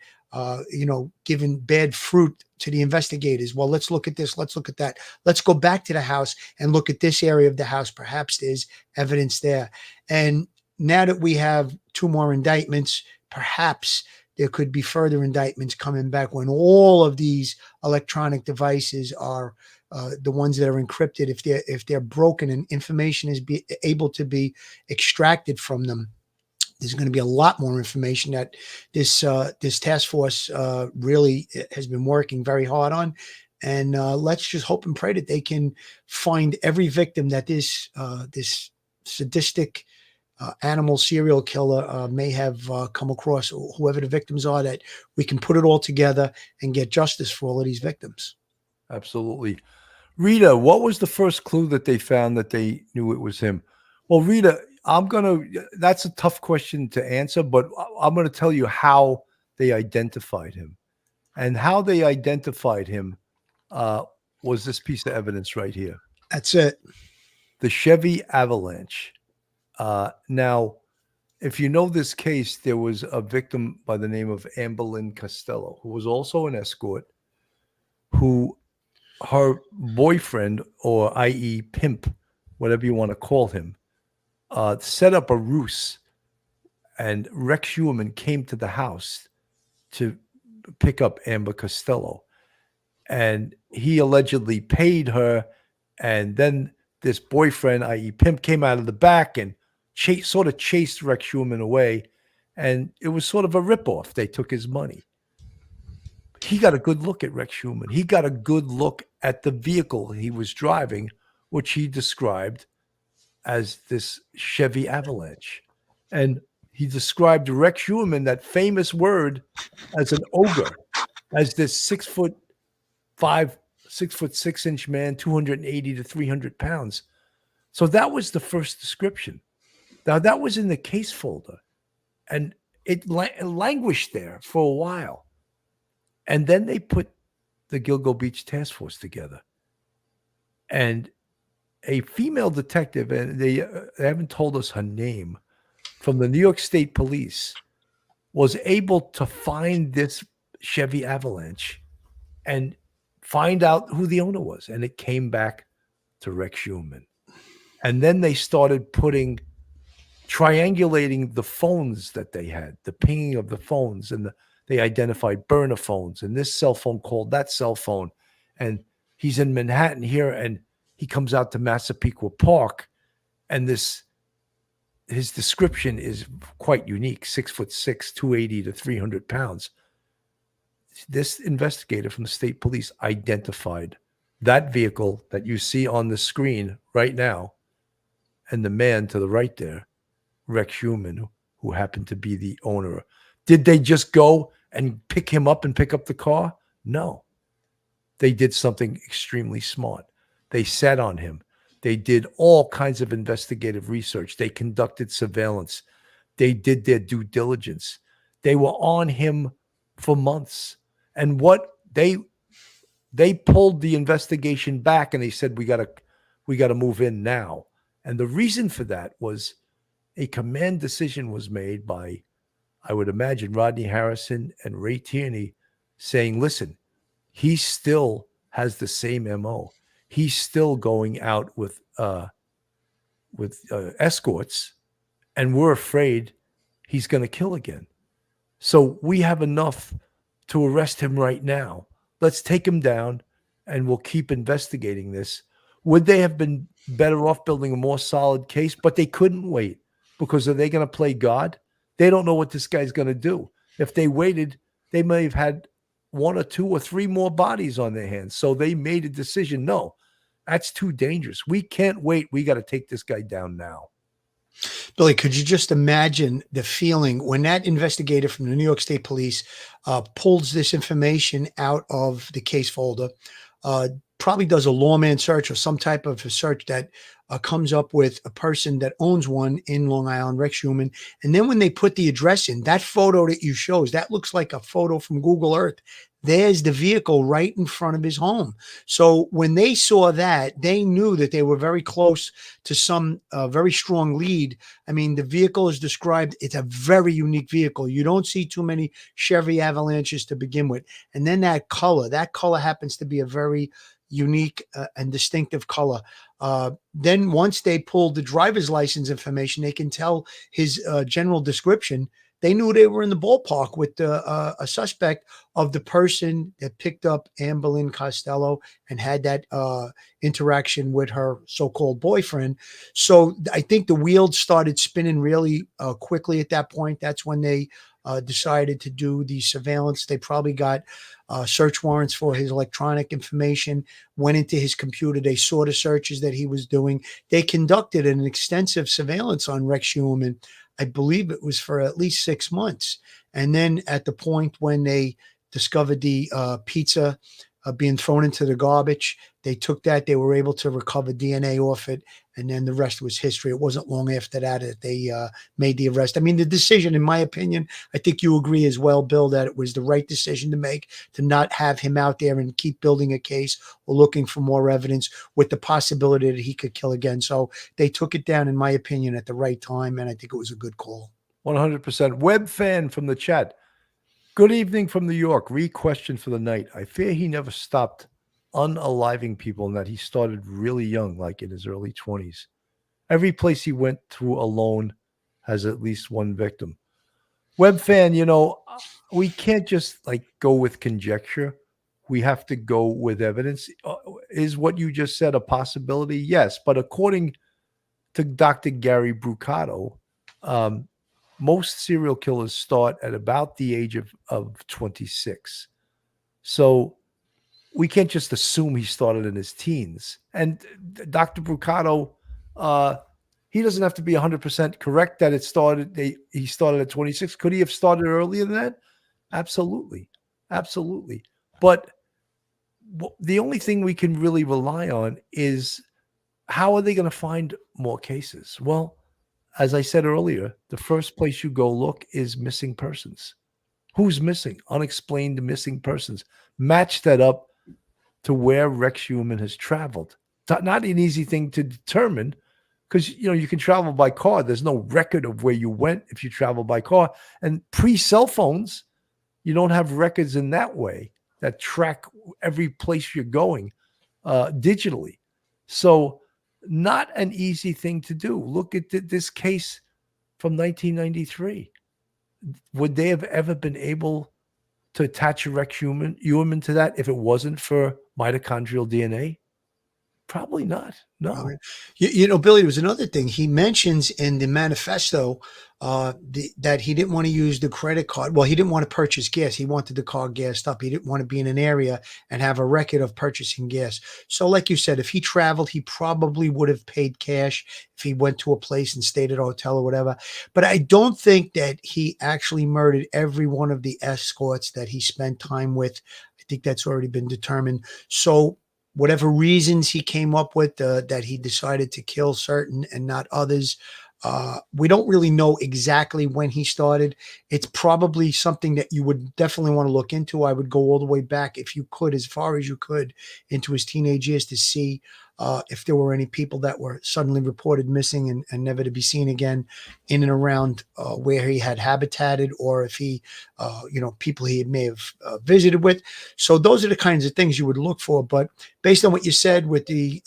given bad fruit to the investigators. Well, let's look at this. Let's look at that. Let's go back to the house and look at this area of the house. Perhaps there's evidence there. And now that we have 2 more indictments, perhaps there could be further indictments coming back when all of these electronic devices are the ones that are encrypted. If they're broken and information is able to be extracted from them, there's going to be a lot more information that this task force really has been working very hard on. And let's just hope and pray that they can find every victim that this sadistic animal serial killer may have come across, whoever the victims are, that we can put it all together and get justice for all of these victims. Absolutely. Rita, what was the first clue that they found that they knew it was him? Well, Rita, that's a tough question to answer, but I'm going to tell you how they identified him. And how they identified him was this piece of evidence right here. That's it. The Chevy Avalanche. Now, if you know this case, there was a victim by the name of Amber Lynn Costello, who was also an escort, who her boyfriend, or i.e. pimp, whatever you want to call him, set up a ruse, and Rex Heuermann came to the house to pick up Amber Costello, and he allegedly paid her, and then this boyfriend, i.e. pimp, came out of the back and sort of chased Rex Heuermann away, and it was sort of a ripoff. They took his money. He got a good look at Rex Heuermann. He got a good look at the vehicle he was driving, which he described as this Chevy Avalanche. And he described Rex Heuermann, that famous word, as an ogre, as this 6'5", 6'6" man, 280 to 300 pounds. So that was the first description. Now that was in the case folder, and it languished there for a while. And then they put the Gilgo Beach task force together, and a female detective, and they haven't told us her name, from the New York State Police, was able to find this Chevy Avalanche and find out who the owner was. And it came back to Rex Heuermann. And then they started triangulating the phones that they had, the pinging of the phones, and they identified burner phones, and this cell phone called that cell phone. And he's in Manhattan here, and he comes out to Massapequa Park, and his description is quite unique: 6'6", 280 to 300 pounds. This investigator from the state police identified that vehicle that you see on the screen right now, and the man to the right there, Rex Heuermann, who happened to be the owner. Did they just go and pick him up and pick up the car? No. They did something extremely smart. They sat on him. They did all kinds of investigative research. They conducted surveillance. They did their due diligence. They were on him for months. And what they pulled the investigation back, and they said, we got to move in now. And the reason for that was a command decision was made by, I would imagine, Rodney Harrison and Ray Tierney, saying, listen, he still has the same MO. He's still going out with escorts, and we're afraid he's going to kill again. So we have enough to arrest him right now. Let's take him down, and we'll keep investigating this. Would they have been better off building a more solid case? But they couldn't wait, because are they going to play God? They don't know what this guy's going to do. If they waited, they may have had 1 or 2 or 3 more bodies on their hands. So they made a decision. No, that's too dangerous. We can't wait. We got to take this guy down now. Billy, could you just imagine the feeling when that investigator from the New York State Police pulls this information out of the case folder, probably does a lawman search or some type of a search that comes up with a person that owns one in Long Island, Rex Heuermann. And then when they put the address in, that photo that you shows, that looks like a photo from Google Earth. There's the vehicle right in front of his home. So when they saw that, they knew that they were very close to some very strong lead. I mean, the vehicle is described, it's a very unique vehicle. You don't see too many Chevy Avalanches to begin with. And then that color happens to be a very unique and distinctive color. Then once they pulled the driver's license information, they can tell his general description. They knew they were in the ballpark with a suspect of the person that picked up Amber Lynn Costello and had that interaction with her so-called boyfriend. So I think the wheels started spinning really quickly at that point. That's when they decided to do the surveillance. They probably got search warrants for his electronic information, went into his computer. They saw the searches that he was doing. They conducted an extensive surveillance on Rex Heuermann. I believe it was for at least 6 months. And then at the point when they discovered the pizza being thrown into the garbage, they took that, they were able to recover DNA off it, and then the rest was history. It wasn't long after that they made the arrest. I mean, the decision, in my opinion, I think you agree as well, Bill, that it was the right decision to make, to not have him out there and keep building a case or looking for more evidence with the possibility that he could kill again. So they took it down, in my opinion, at the right time, and I think it was a good call. 100%. Web fan from the chat. Good evening from New York. Re-question for the night. I fear he never stopped unaliving people and that he started really young, like in his early 20s. Every place he went to alone has at least one victim. Web fan, you know, we can't just like go with conjecture. We have to go with evidence. Is what you just said a possibility? Yes. But according to Dr. Gary Brucato, most serial killers start at about the age of 26. So we can't just assume he started in his teens. And Dr. Brucato, he doesn't have to be 100% correct that he started at 26. Could he have started earlier than that? Absolutely. Absolutely. But the only thing we can really rely on is, how are they going to find more cases? Well, as I said earlier, the first place you go look is missing persons. Who's missing? Unexplained missing persons. Match that up to where Rex Heuermann has traveled. Not an easy thing to determine, because you can travel by car. There's no record of where you went if you travel by car. And pre-cell phones, you don't have records in that way that track every place you're going digitally. So not an easy thing to do. Look at this case from 1993. Would they have ever been able to attach a Rex Heuermann to that if it wasn't for mitochondrial DNA? Probably not. No. You know, Billy, there was another thing he mentions in the manifesto that he didn't want to use the credit card. Well, he didn't want to purchase gas. He wanted the car gassed up. He didn't want to be in an area and have a record of purchasing gas. So like you said, if he traveled, he probably would have paid cash if he went to a place and stayed at a hotel or whatever. But I don't think that he actually murdered every one of the escorts that he spent time with. I think that's already been determined. So whatever reasons he came up with, that he decided to kill certain and not others, we don't really know exactly when he started. It's probably something that you would definitely want to look into. I would go all the way back, if you could, as far as you could, into his teenage years to see if there were any people that were suddenly reported missing and never to be seen again in and around where he had habitated, or if he, people he may have visited with. So those are the kinds of things you would look for. But based on what you said with the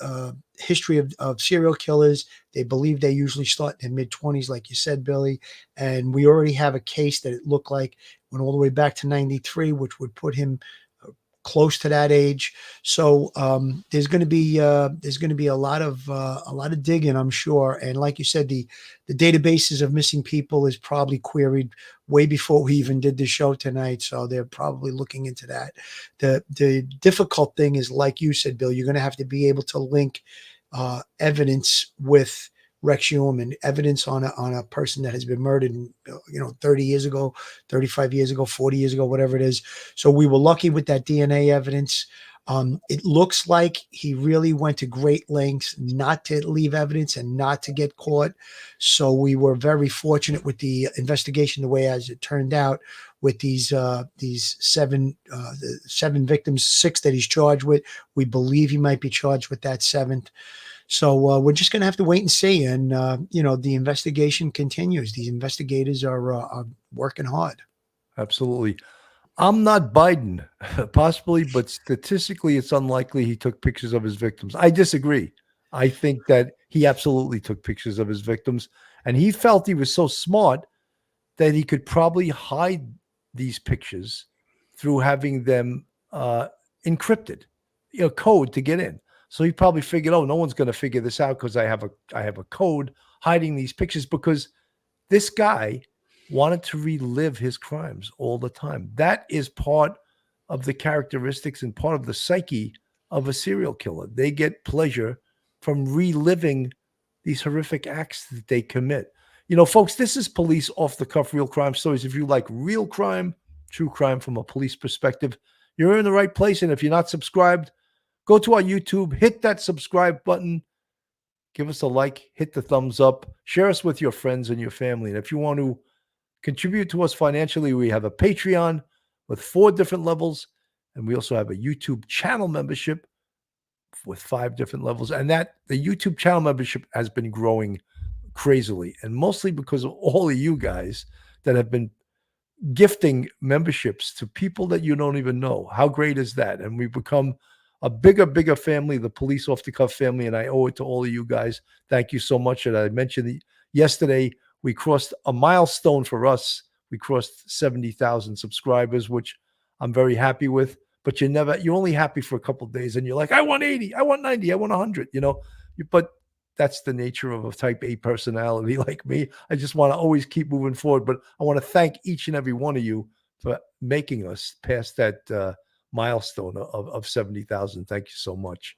history of serial killers, they believe they usually start in mid-20s, like you said, Billy. And we already have a case that it looked like went all the way back to 93, which would put him close to that age. So there's going to be a lot of digging, I'm sure. And like you said, the databases of missing people is probably queried way before we even did the show tonight. So they're probably looking into that. The difficult thing is, like you said, Bill, you're going to have to be able to link evidence with Rex Heuermann, evidence on a person that has been murdered, 30 years ago, 35 years ago, 40 years ago, whatever it is. So we were lucky with that DNA evidence. It looks like he really went to great lengths not to leave evidence and not to get caught. So we were very fortunate with the investigation, the way as it turned out, with these seven victims, 6 that he's charged with. We believe he might be charged with that 7th. So we're just going to have to wait and see. And the investigation continues. These investigators are working hard. Absolutely. I'm not Biden, possibly, but statistically, it's unlikely he took pictures of his victims. I disagree. I think that he absolutely took pictures of his victims, and he felt he was so smart that he could probably hide these pictures through having them encrypted, code to get in. So he probably figured, oh, no one's going to figure this out because I have a code hiding these pictures, because this guy wanted to relive his crimes all the time. That is part of the characteristics and part of the psyche of a serial killer. They get pleasure from reliving these horrific acts that they commit. Folks, this is Police Off the Cuff Real Crime Stories. If you like real crime, true crime from a police perspective, you're in the right place. And if you're not subscribed, go to our YouTube, hit that subscribe button, give us a like, hit the thumbs up, share us with your friends and your family. And if you want to contribute to us financially, we have a Patreon with 4 different levels, and we also have a YouTube channel membership with 5 different levels. And the YouTube channel membership has been growing crazily, and mostly because of all of you guys that have been gifting memberships to people that you don't even know. How great is that? And we've become a bigger family, the Police Off the Cuff family, and I owe it to all of you guys. Thank you so much. And I mentioned yesterday, we crossed a milestone for us. We crossed 70,000 subscribers, which I'm very happy with. But you're only happy for a couple of days, and you're like, I want 80, I want 90, I want 100, But that's the nature of a type A personality like me. I just want to always keep moving forward. But I want to thank each and every one of you for making us past that milestone of 70,000. Thank you so much.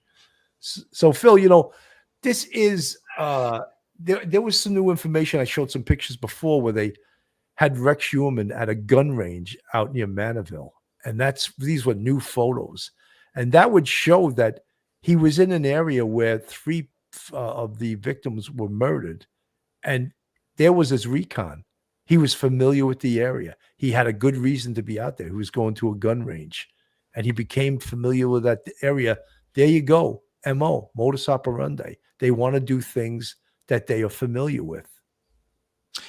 So Phil, this is there was some new information. I showed some pictures before where they had Rex Heuermann at a gun range out near Manaville. And these were new photos. And that would show that he was in an area where 3 of the victims were murdered. And there was his recon. He was familiar with the area. He had a good reason to be out there. He was going to a gun range, and he became familiar with that area. There you go. MO, modus operandi. They want to do things that they are familiar with.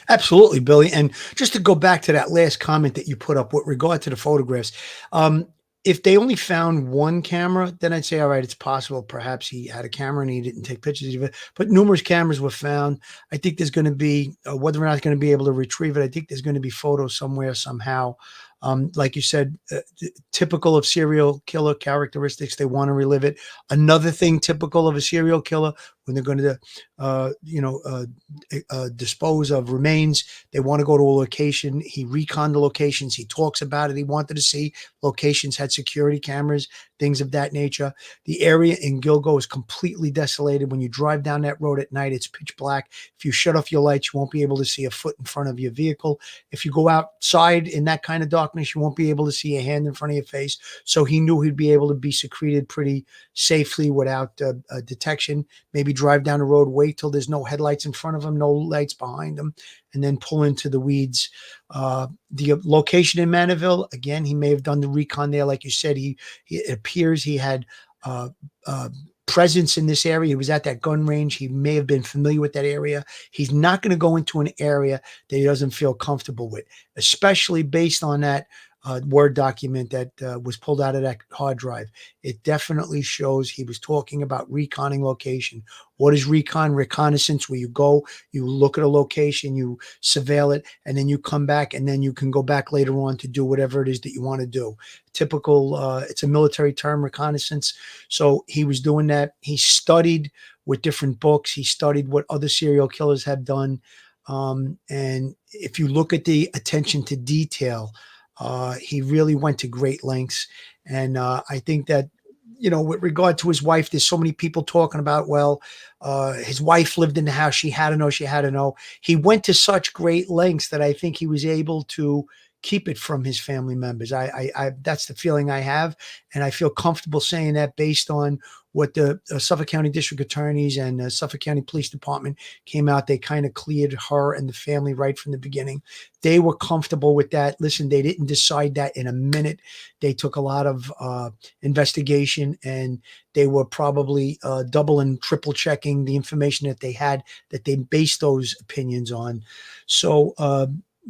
Absolutely, Billy. And just to go back to that last comment that you put up with regard to the photographs, if they only found one camera, then I'd say, all right, it's possible. Perhaps he had a camera and he didn't take pictures of it. But numerous cameras were found. I think there's going to be, whether or not it's going to be able to retrieve it, I think there's going to be photos somewhere, somehow. Like you said, typical of serial killer characteristics, they want to relive it. Another thing typical of a serial killer, when they're going to dispose of remains, they want to go to a location. He reconned the locations. He talks about it. He wanted to see locations had security cameras, things of that nature. The area in Gilgo is completely desolated. When you drive down that road at night, it's pitch black. If you shut off your lights, you won't be able to see a foot in front of your vehicle. If you go outside in that kind of darkness, you won't be able to see a hand in front of your face. So he knew he'd be able to be secreted pretty safely without detection. Maybe drive down the road, wait till there's no headlights in front of him, no lights behind him, and then pull into the weeds. The location in Manaville, again, he may have done the recon there. Like you said, it appears he had presence in this area. He was at that gun range. He may have been familiar with that area. He's not going to go into an area that he doesn't feel comfortable with, especially based on that Word document that was pulled out of that hard drive. It definitely shows he was talking about reconning location. What is recon? Reconnaissance, where you go, you look at a location, you surveil it, and then you come back, and then you can go back later on to do whatever it is that you want to do. Typical, it's a military term, reconnaissance. So he was doing that. He studied with different books. He studied what other serial killers have done. And if you look at the attention to detail, he really went to great lengths. And I think that, with regard to his wife, there's so many people talking about, well, his wife lived in the house. She had to know. He went to such great lengths that I think he was able to keep it from his family members. I that's the feeling I have, and I feel comfortable saying that based on what the Suffolk County District Attorneys and Suffolk County Police Department came out. They kind of cleared her and the family right from the beginning. They were comfortable with that. Listen, they didn't decide that in a minute. They took a lot of investigation, and they were probably double and triple checking the information that they had, that they based those opinions on. So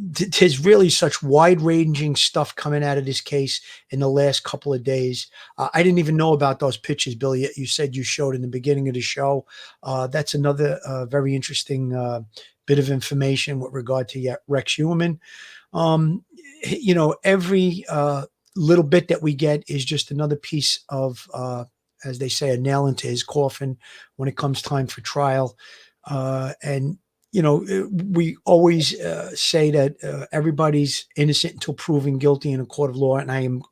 there's really such wide-ranging stuff coming out of this case in the last couple of days. I didn't even know about those pictures, Billy, you said you showed in the beginning of the show. That's another very interesting bit of information with regard to Rex Heuermann. You know, every little bit that we get is just another piece of, as they say, a nail into his coffin when it comes time for trial. And you know, we always say that everybody's innocent until proven guilty in a court of law, and I am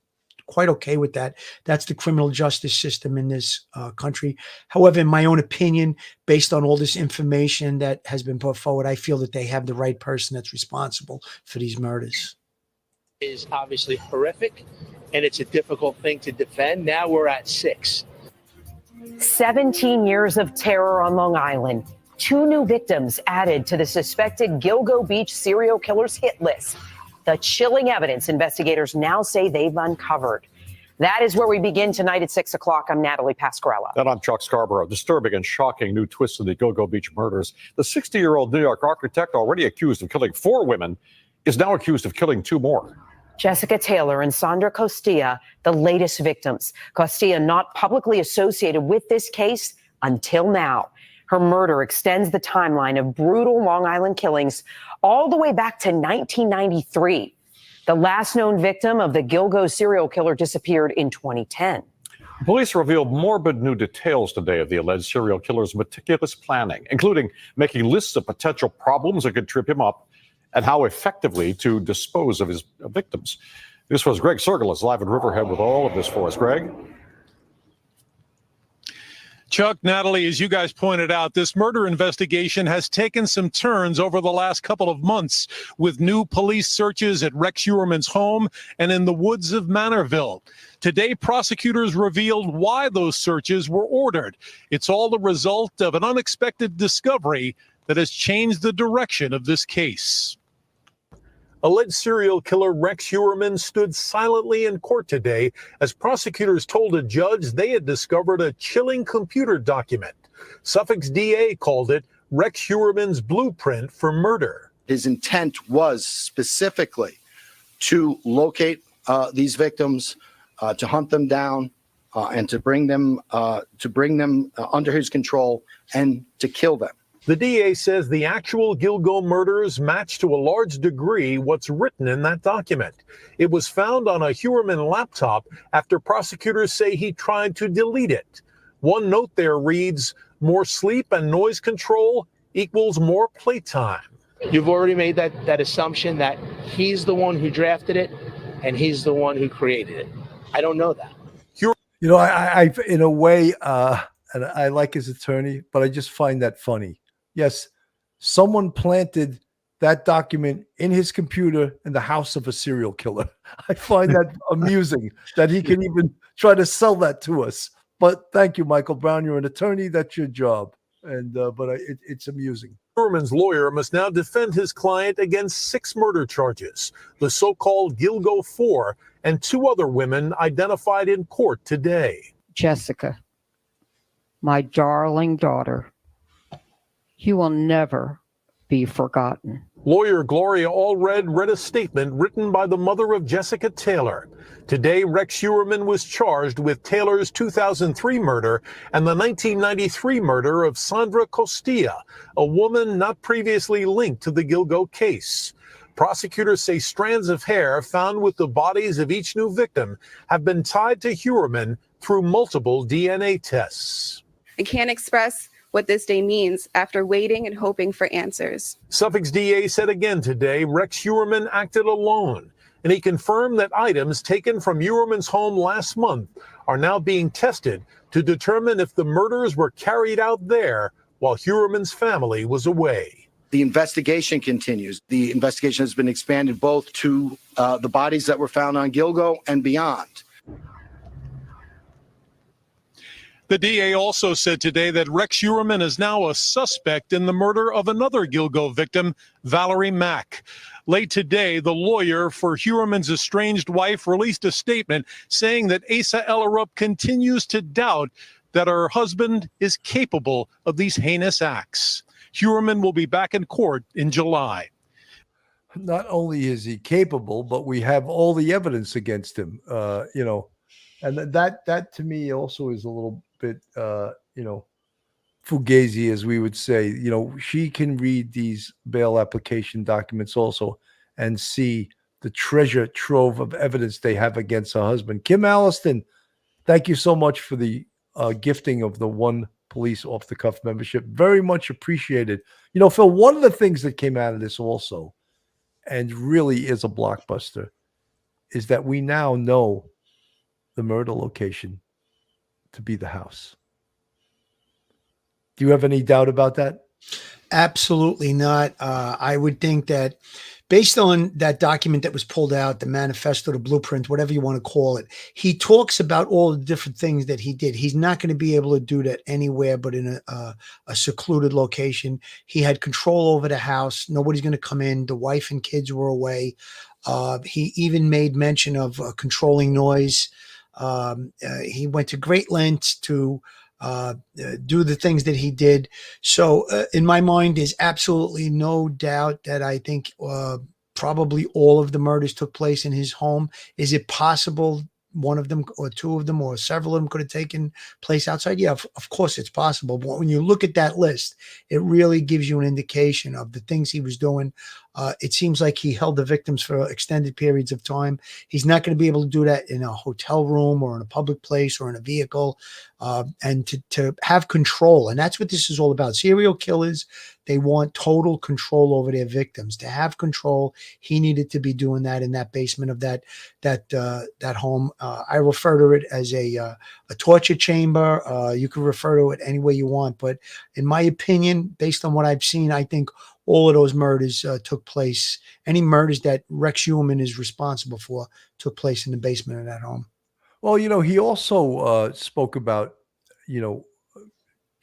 quite okay with that. That's the criminal justice system in this country. However, in my own opinion, based on all this information that has been put forward, I feel that they have the right person that's responsible for these murders. Is obviously horrific, and it's a difficult thing to defend. Now we're at 6. 17 years of terror on Long Island. 2 new victims added to the suspected Gilgo Beach serial killer's hit list. The chilling evidence investigators now say they've uncovered. That is where we begin tonight at 6 o'clock. I'm Natalie Pasquarella. And I'm Chuck Scarborough. Disturbing and shocking new twists in the Gilgo Beach murders. The 60-year-old New York architect, already accused of killing 4 women, is now accused of killing 2 more. Jessica Taylor and Sandra Costilla, the latest victims. Costilla not publicly associated with this case until now. Her murder extends the timeline of brutal Long Island killings all the way back to 1993. The last known victim of the Gilgo serial killer disappeared in 2010. Police revealed morbid new details today of the alleged serial killer's meticulous planning, including making lists of potential problems that could trip him up and how effectively to dispose of his victims. This was Greg Sergelis live in Riverhead with all of this for us. Greg? Chuck, Natalie, as you guys pointed out, this murder investigation has taken some turns over the last couple of months with new police searches at Rex Heuermann's home and in the woods of Manorville. Today, prosecutors revealed why those searches were ordered. It's all the result of an unexpected discovery that has changed the direction of this case. Alleged serial killer Rex Heuermann stood silently in court today as prosecutors told a judge they had discovered a chilling computer document. Suffolk's DA called it Rex Heuermann's blueprint for murder. His intent was specifically to locate these victims, to hunt them down, and to bring them under his control and to kill them. The DA says the actual Gilgo murders match to a large degree what's written in that document. It was found on a Heuermann laptop after prosecutors say he tried to delete it. One note there reads, "More sleep and noise control equals more playtime." You've already made that assumption that he's the one who drafted it and he's the one who created it. I don't know that. You know, I in a way, and I like his attorney, but I just find that funny. Yes, someone planted that document in his computer in the house of a serial killer. I find that amusing that he can even try to sell that to us. But thank you, Michael Brown. You're an attorney. That's your job. And it's amusing. Heuermann's lawyer must now defend his client against 6 murder charges, the so-called Gilgo 4, and 2 other women identified in court today. Jessica, my darling daughter, you will never be forgotten. Lawyer Gloria Allred read a statement written by the mother of Jessica Taylor. Today, Rex Heuermann was charged with Taylor's 2003 murder and the 1993 murder of Sandra Costilla, a woman not previously linked to the Gilgo case. Prosecutors say strands of hair found with the bodies of each new victim have been tied to Heuermann through multiple DNA tests. I can't express what this day means after waiting and hoping for answers. Suffolk's DA said again today Rex Heuermann acted alone, and he confirmed that items taken from Heuermann's home last month are now being tested to determine if the murders were carried out there while Heuermann's family was away. The investigation continues. The investigation has been expanded both to the bodies that were found on Gilgo and beyond. The DA also said today that Rex Heuermann is now a suspect in the murder of another Gilgo victim, Valerie Mack. Late today, the lawyer for Heuermann's estranged wife released a statement saying that Asa Ellerup continues to doubt that her husband is capable of these heinous acts. Heuermann will be back in court in July. Not only is he capable, but we have all the evidence against him. And that to me also is a little bit, fugazi, as we would say. She can read these bail application documents also and see the treasure trove of evidence they have against her husband. Kim Alliston, thank you so much for the gifting of the one police off the cuff membership. Very much appreciated. Phil, one of the things that came out of this also, and really is a blockbuster, is that we now know the murder location to be the house. Do you have any doubt about that? Absolutely not. I would think that based on that document that was pulled out, the manifesto, the blueprint, whatever you want to call it, he talks about all the different things that he did. He's not going to be able to do that anywhere but in a secluded location. He had control over the house. Nobody's going to come in. The wife and kids were away. He even made mention of controlling noise. He went to great lengths to do the things that he did. So in my mind, there's absolutely no doubt that I think probably all of the murders took place in his home. Is it possible one of them or two of them or several of them could have taken place outside? Yeah, of course it's possible. But when you look at that list, it really gives you an indication of the things he was doing. It seems like he held the victims for extended periods of time. He's not going to be able to do that in a hotel room or in a public place or in a vehicle. And to have control. And that's what this is all about. Serial killers, they want total control over their victims. To have control, he needed to be doing that in that basement of that home. I refer to it as a torture chamber. You can refer to it any way you want. But in my opinion, based on what I've seen, I think all of those murders took place. Any murders that Rex Heuermann is responsible for took place in the basement of that home. Well, he also spoke about,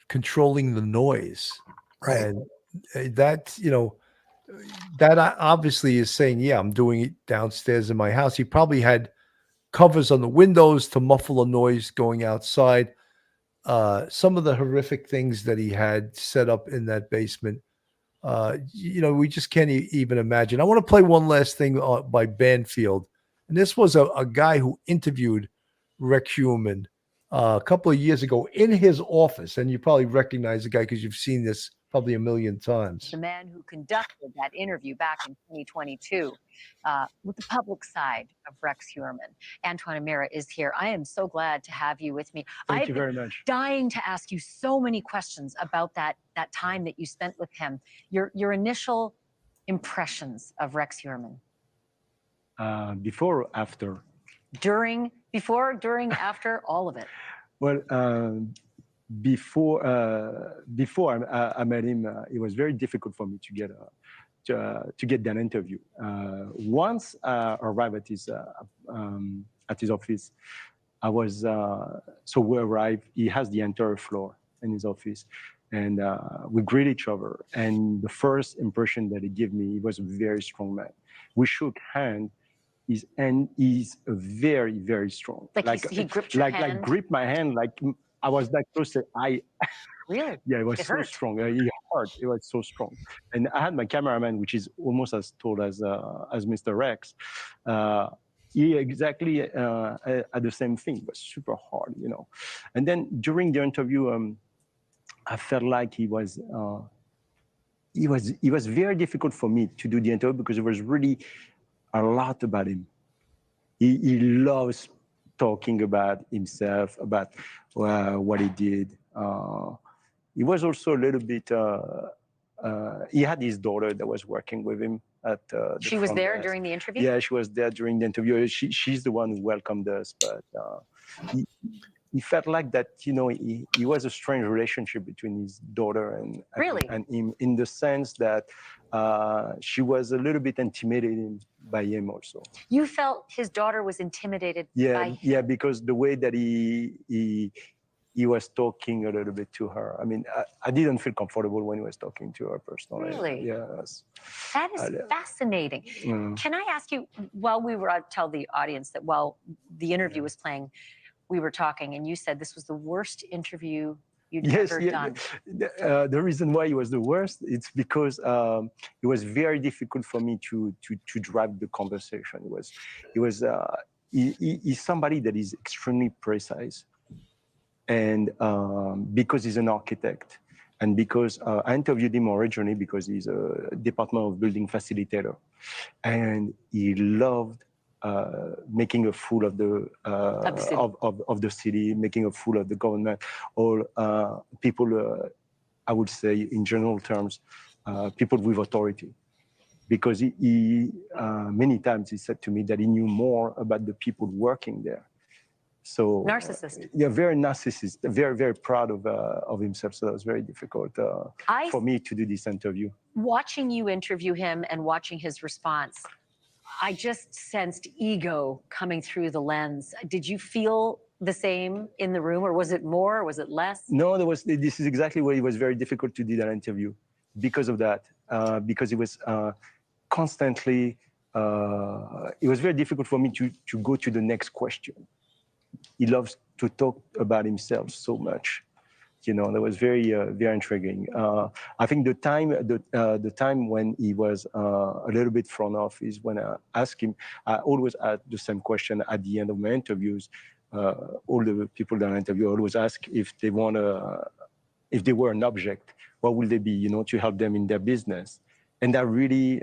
controlling the noise. Right. And that, that obviously is saying, yeah, I'm doing it downstairs in my house. He probably had covers on the windows to muffle the noise going outside. Some of the horrific things that he had set up in that basement, we just can't even imagine. I want to play one last thing by Banfield. And this was a guy who interviewed Rex Heuermann a couple of years ago in his office. And you probably recognize the guy because you've seen this probably a million times. The man who conducted that interview back in 2022 with the public side of Rex Heuermann. Antoine Amira is here. I am so glad to have you with me. Thank you very much. Dying to ask you so many questions about that time that you spent with him. Your initial impressions of Rex Heuermann. Before or after? Before, during, after, all of it. Well, before I met him, it was very difficult for me to get that interview. Once I arrived at his office, I was so we arrived. He has the entire floor in his office, and we greet each other. And the first impression that he gave me, he was a very strong man. We shook hands. His hand is very, very strong. Like he gripped your hand? Like grip my hand, like I was that close to Really? Yeah, it was so hurt. strong. It hurt. It was so strong. And I had my cameraman, which is almost as tall as Mr. Rex. He exactly at the same thing. It was super hard, And then during the interview, I felt like he was very difficult for me to do the interview because it was really a lot about him. He loves talking about himself, about what he did. He was also a little bit, he had his daughter that was working with him at the She was front there desk. during the interview? Yeah, she was there during the interview. She's the one who welcomed us, but he felt like that, he was a strange relationship between his daughter and him, in the sense that she was a little bit intimidated by him also. You felt his daughter was intimidated by him? Yeah, because the way that he was talking a little bit to her. I mean, I didn't feel comfortable when he was talking to her personally. Really? Yes. That is fascinating. Can I ask you, while we were, I'll tell the audience that while the interview was playing, we were talking, and you said this was the worst interview you'd ever done. The reason why it was the worst, it's because it was very difficult for me to drive the conversation. He's somebody that is extremely precise. And because he's an architect, and because I interviewed him originally because he's a Department of Building facilitator, and he loved making a fool of the of the city, making a fool of the government, all people. I would say, in general terms, people with authority, because he many times he said to me that he knew more about the people working there. So narcissist. Yeah, very narcissist, very, very proud of himself. So that was very difficult for me to do this interview. Watching you interview him and watching his response, I just sensed ego coming through the lens. Did you feel the same in the room, or was it more, or was it less? No, this is exactly why it was very difficult to do that interview, because of that, because it was constantly, it was very difficult for me to go to the next question. He loves to talk about himself so much, that was very, very intriguing. I think the time when he was a little bit thrown off is when I asked him. I always ask the same question at the end of my interviews. All the people that I interview always ask if they if they were an object, what will they be, to help them in their business. And that really,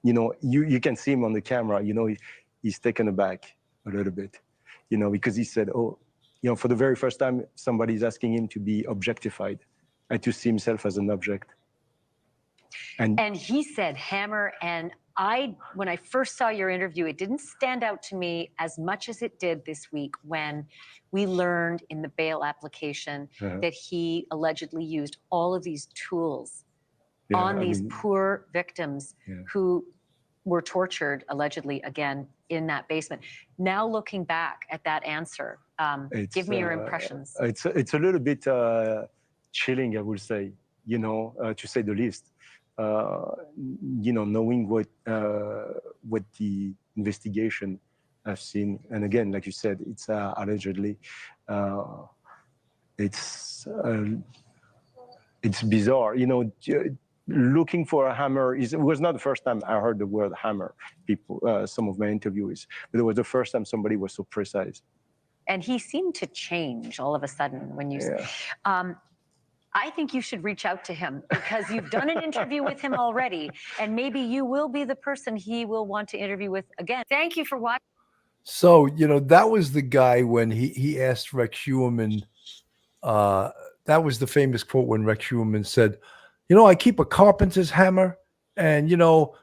you can see him on the camera, he's taken aback a little bit, because he said, oh, for the very first time, somebody's asking him to be objectified and to see himself as an object. And he said hammer, and when I first saw your interview, it didn't stand out to me as much as it did this week when we learned in the bail application that he allegedly used all of these tools on these poor victims who were tortured, allegedly, again, in that basement. Now looking back at that answer, give me your impressions. It's a little bit chilling, I would say, to say the least. Knowing what the investigation I've seen, and again, like you said, it's allegedly. It's bizarre, looking for a hammer. It was not the first time I heard the word hammer. Some of my interviewees, but it was the first time somebody was so precise. And he seemed to change all of a sudden when you. I think you should reach out to him, because you've done an interview with him already, and maybe you will be the person he will want to interview with again. Thank you for watching. So, that was the guy when he asked Rex Heuermann, that was the famous quote when Rex Heuermann said, I keep a carpenter's hammer, and,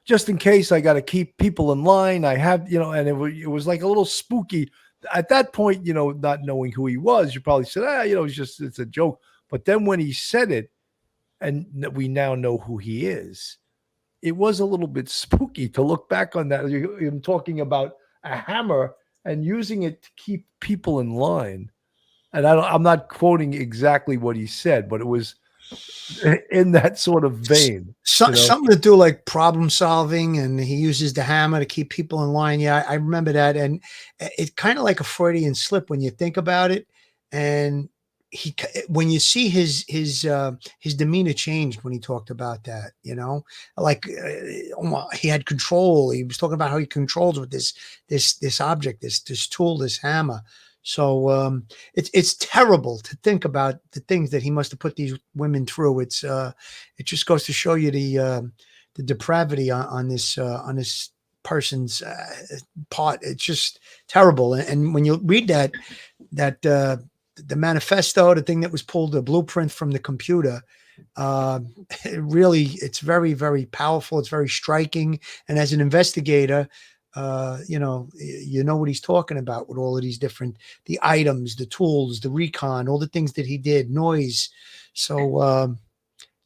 just in case I got to keep people in line, I have, and it was like a little spooky. At that point, not knowing who he was, you probably said, it's a joke. But then when he said it, and we now know who he is, it was a little bit spooky to look back on that. Him talking about a hammer and using it to keep people in line. And I'm not quoting exactly what he said, but it was in that sort of vein. Something to do like problem solving, and he uses the hammer to keep people in line. Yeah, I remember that. And it's kind of like a Freudian slip when you think about it. And when you see his demeanor changed when he talked about that, like he had control. He was talking about how he controls with this object, this tool, this hammer. So it's terrible to think about the things that he must have put these women through. It just goes to show you the depravity on this person's part. It's just terrible. And when you read the manifesto, the thing that was pulled, the blueprint from the computer, it's very, very powerful. It's very striking. And as an investigator, you know what he's talking about with all of these different, the items, the tools, the recon, all the things that he did, noise. So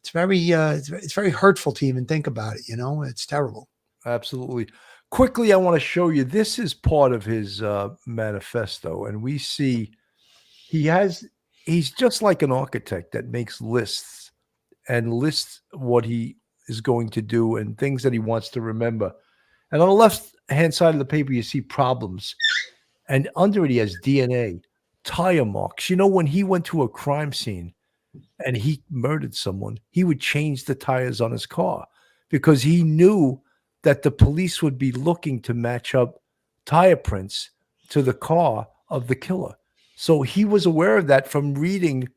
it's very hurtful to even think about it. It's terrible. Absolutely. Quickly, I want to show you, this is part of his manifesto. And we see he's just like an architect that makes lists and lists what he is going to do and things that he wants to remember. And on the left-hand side of the paper, you see problems. And under it, he has DNA, tire marks. When he went to a crime scene and he murdered someone, he would change the tires on his car because he knew that the police would be looking to match up tire prints to the car of the killer. So he was aware of that from reading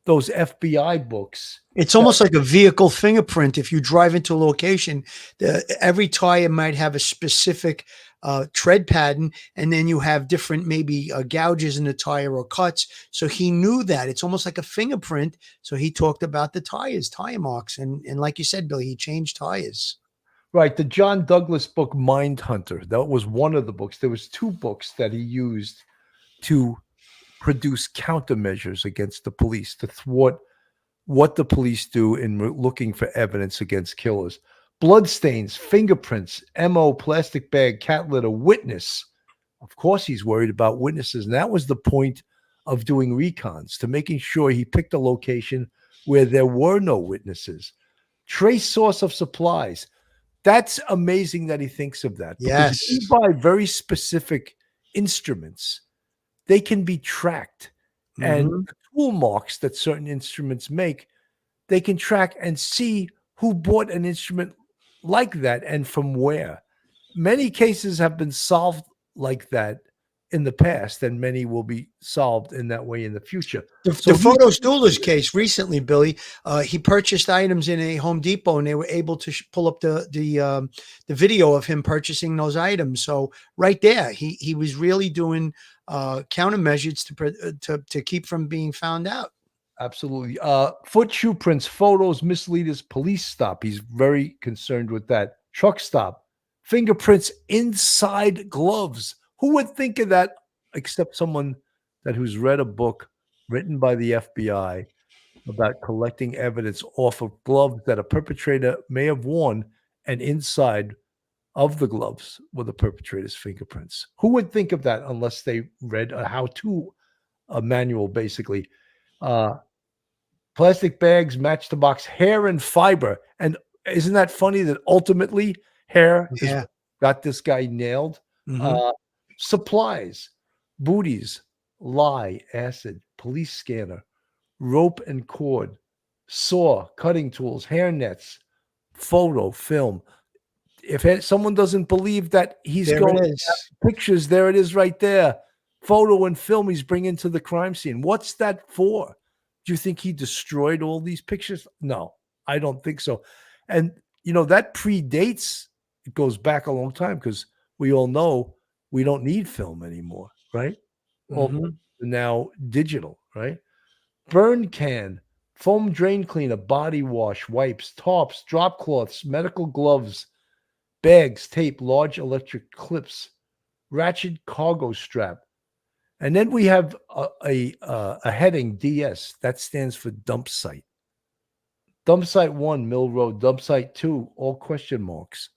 those FBI books. It's almost like a vehicle fingerprint. If you drive into a location, every tire might have a specific tread pattern, and then you have different maybe gouges in the tire or cuts. So he knew that. It's almost like a fingerprint. So he talked about the tire marks. And like you said, Billy, he changed tires. Right. The John Douglas book, Mindhunter, that was one of the books. There was 2 books that he used to produce countermeasures against the police to thwart what the police do in looking for evidence against killers. Bloodstains, fingerprints, MO, plastic bag, cat litter, witness. Of course, he's worried about witnesses. And that was the point of doing recons, to making sure he picked a location where there were no witnesses. Trace source of supplies. That's amazing that he thinks of that. Because if you buy very specific instruments, they can be tracked. And the tool marks that certain instruments make, they can track and see who bought an instrument like that and from where. Many cases have been solved like that in the past, and many will be solved in that way in the future. The photo Stuhler's case recently, Billy, he purchased items in a Home Depot, and they were able to pull up the video of him purchasing those items. So right there, he was really doing countermeasures to keep from being found out. Absolutely. Foot shoe prints, photos, misleaders, police stop. He's very concerned with that. Truck stop, fingerprints inside gloves. Who would think of that except someone who's read a book written by the FBI about collecting evidence off of gloves that a perpetrator may have worn, and inside of the gloves were the perpetrator's fingerprints? Who would think of that unless they read a how-to manual, basically? Plastic bags, match the box, hair and fiber. And isn't that funny that ultimately hair got this guy nailed? Supplies, booties, lye, acid, police scanner, rope and cord, saw, cutting tools, hair nets, photo, film. If someone doesn't believe that he's going to have pictures, there it is right there. Photo and film he's bringing to the crime scene. What's that for? Do you think he destroyed all these pictures? No, I don't think so. And, that predates, it goes back a long time, because we all know we don't need film anymore, right? All now digital, right? Burn can, foam drain cleaner, body wash, wipes, tarps, drop cloths, medical gloves, bags, tape, large electric clips, ratchet cargo strap. And then we have a heading, DS, that stands for dump site. Dump site 1, Mill Road. Dump site 2, all question marks.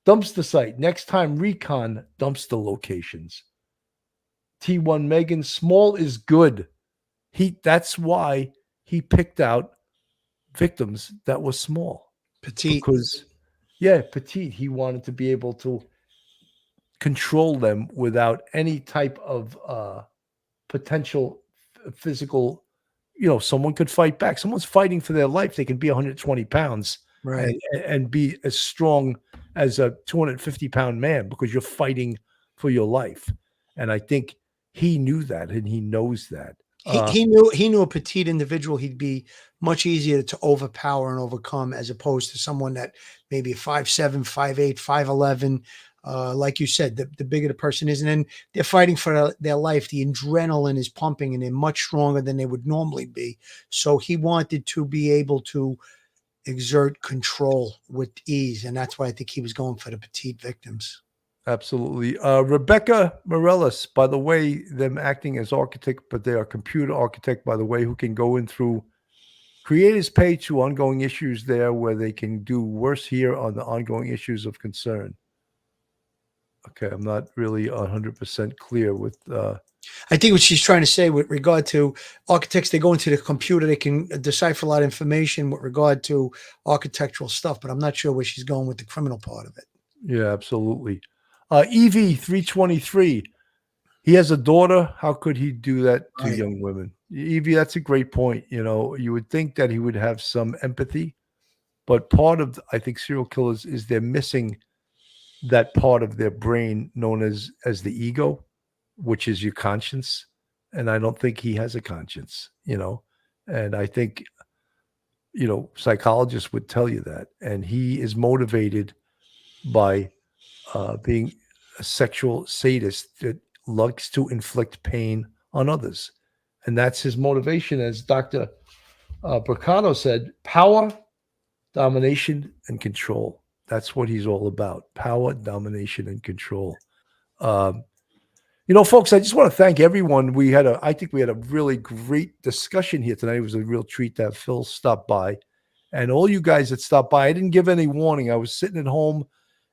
Dumpster site, next time recon dumpster locations. T1 Megan, small is good. That's why he picked out victims that were small. Petite. Because, petite. He wanted to be able to control them without any type of potential physical, someone could fight back. Someone's fighting for their life. They can be 120 pounds right, and be as strong as a 250-pound man, because you're fighting for your life. And I think he knew that, and he knows that. He knew a petite individual he'd be much easier to overpower and overcome, as opposed to someone that maybe 5'7", 5'8", 5'11". Like you said, the bigger the person is, and then they're fighting for their life. The adrenaline is pumping, and they're much stronger than they would normally be. So he wanted to be able to exert control with ease, and that's why I think he was going for the petite victims. Absolutely. Rebecca Morellis, by the way, them acting as architect, but they are computer architect, by the way, who can go in through creators page to ongoing issues there where they can do worse here on the ongoing issues of concern. Okay, I'm not really 100% clear with I think what she's trying to say with regard to architects, they go into the computer, they can decipher a lot of information with regard to architectural stuff, but I'm not sure where she's going with the criminal part of it. Yeah, absolutely. Evie 323. He has a daughter. How could he do that to Right. young women? Evie, that's a great point. You know, you would think that he would have some empathy, but part of, I think, serial killers is they're missing that part of their brain known as the ego, which is your conscience. And I don't think he has a conscience, you know. And I think, you know, psychologists would tell you that. And he is motivated by being a sexual sadist that likes to inflict pain on others. And that's his motivation, as Dr. Bracano said, power, domination, and control. That's what he's all about. Power, domination, and control. You know, folks, I just want to thank everyone. I think we had a really great discussion here tonight. It was a real treat to have Phil stop by. And all you guys that stopped by, I didn't give any warning. I was sitting at home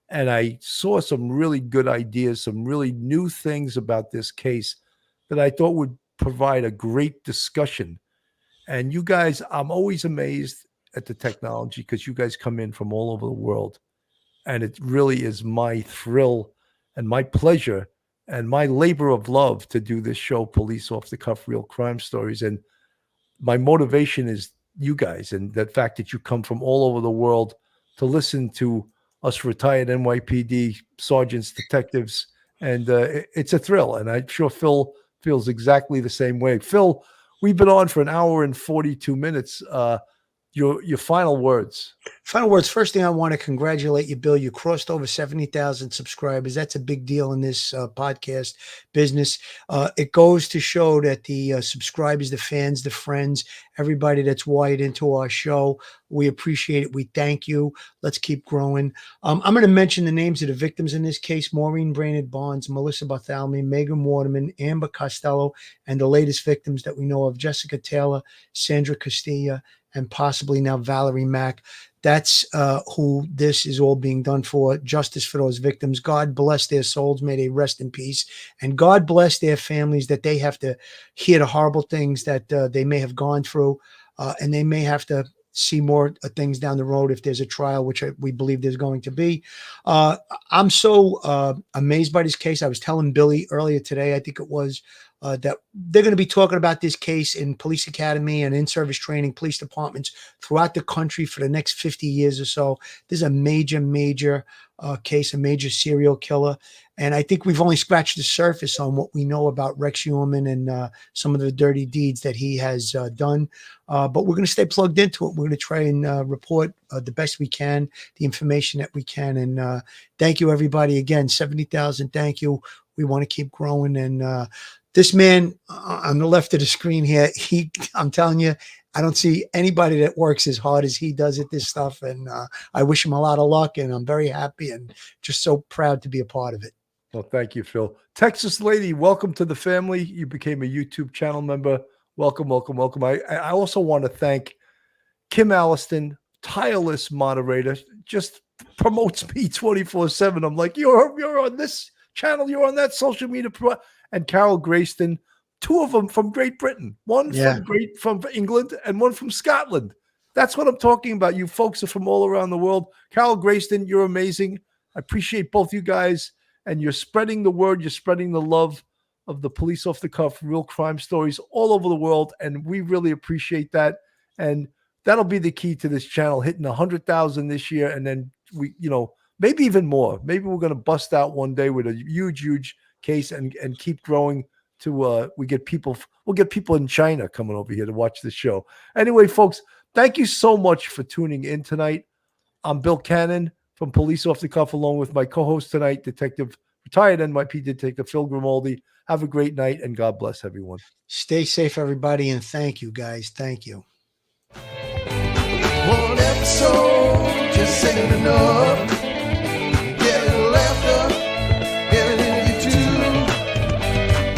and I saw some really good ideas, some really new things about this case that I thought would provide a great discussion. And you guys, I'm always amazed at the technology because you guys come in from all over the world. And it really is my thrill and my pleasure and my labor of love to do this show, Police Off the Cuff, Real Crime Stories. And my motivation is you guys and the fact that you come from all over the world to listen to us retired NYPD sergeants, detectives, and it's a thrill. And I'm sure Phil feels exactly the same way. Phil, we've been on for an hour and 42 minutes. Your final words. Final words. First thing, I want to congratulate you, Bill. You crossed over 70,000 subscribers. That's a big deal in this podcast business. It goes to show that the subscribers, the fans, the friends, everybody that's wired into our show, we appreciate it. We thank you. Let's keep growing. I'm going to mention the names of the victims in this case: Maureen Brainerd Barnes, Melissa Bartholomew, Megan Waterman, Amber Costello, and the latest victims that we know of: Jessica Taylor, Sandra Castilla, and possibly now Valerie Mack. That's who this is all being done for. Justice for those victims. God bless their souls. May they rest in peace. And God bless their families that they have to hear the horrible things that they may have gone through. And they may have to see more things down the road if there's a trial, which we believe there's going to be. I'm so amazed by this case. I was telling Billy earlier today, I think it was, that they're going to be talking about this case in police academy and in-service training, police departments throughout the country for the next 50 years or so. This is a major case, a major serial killer. And I think we've only scratched the surface on what we know about Rex Heuermann and some of the dirty deeds that he has done. But we're going to stay plugged into it. We're going to try and report the best we can, the information that we can. And thank you, everybody. Again, 70,000. Thank you. We want to keep growing. And this man on the left of the screen here, I'm telling you, I don't see anybody that works as hard as he does at this stuff. And I wish him a lot of luck, and I'm very happy and just so proud to be a part of it. Well, thank you, Phil. Texas Lady, welcome to the family. You became a YouTube channel member. Welcome, welcome, welcome. I also want to thank Kim Alliston, tireless moderator, just promotes me 24/7. I'm like, you're on this channel, you're on that social media. And Carol Grayston, two of them from Great Britain, one from England and one from Scotland. That's what I'm talking about. You folks are from all around the world. Carol Grayston, you're amazing. I appreciate both you guys, and you're spreading the word. You're spreading the love of the Police Off the Cuff, Real Crime Stories all over the world, and we really appreciate that. And that'll be the key to this channel, hitting 100,000 this year, and then we, maybe even more. Maybe we're going to bust out one day with a huge case and keep growing to we'll get people in China coming over here to watch the show. Anyway, folks, thank you so much for tuning in tonight. I'm Bill Cannon from Police Off the Cuff, along with my co-host tonight, retired NYPD Detective Phil Grimaldi. Have a great night, and God bless everyone. Stay safe, everybody, and thank you, guys. Thank you. One episode just ain't enough.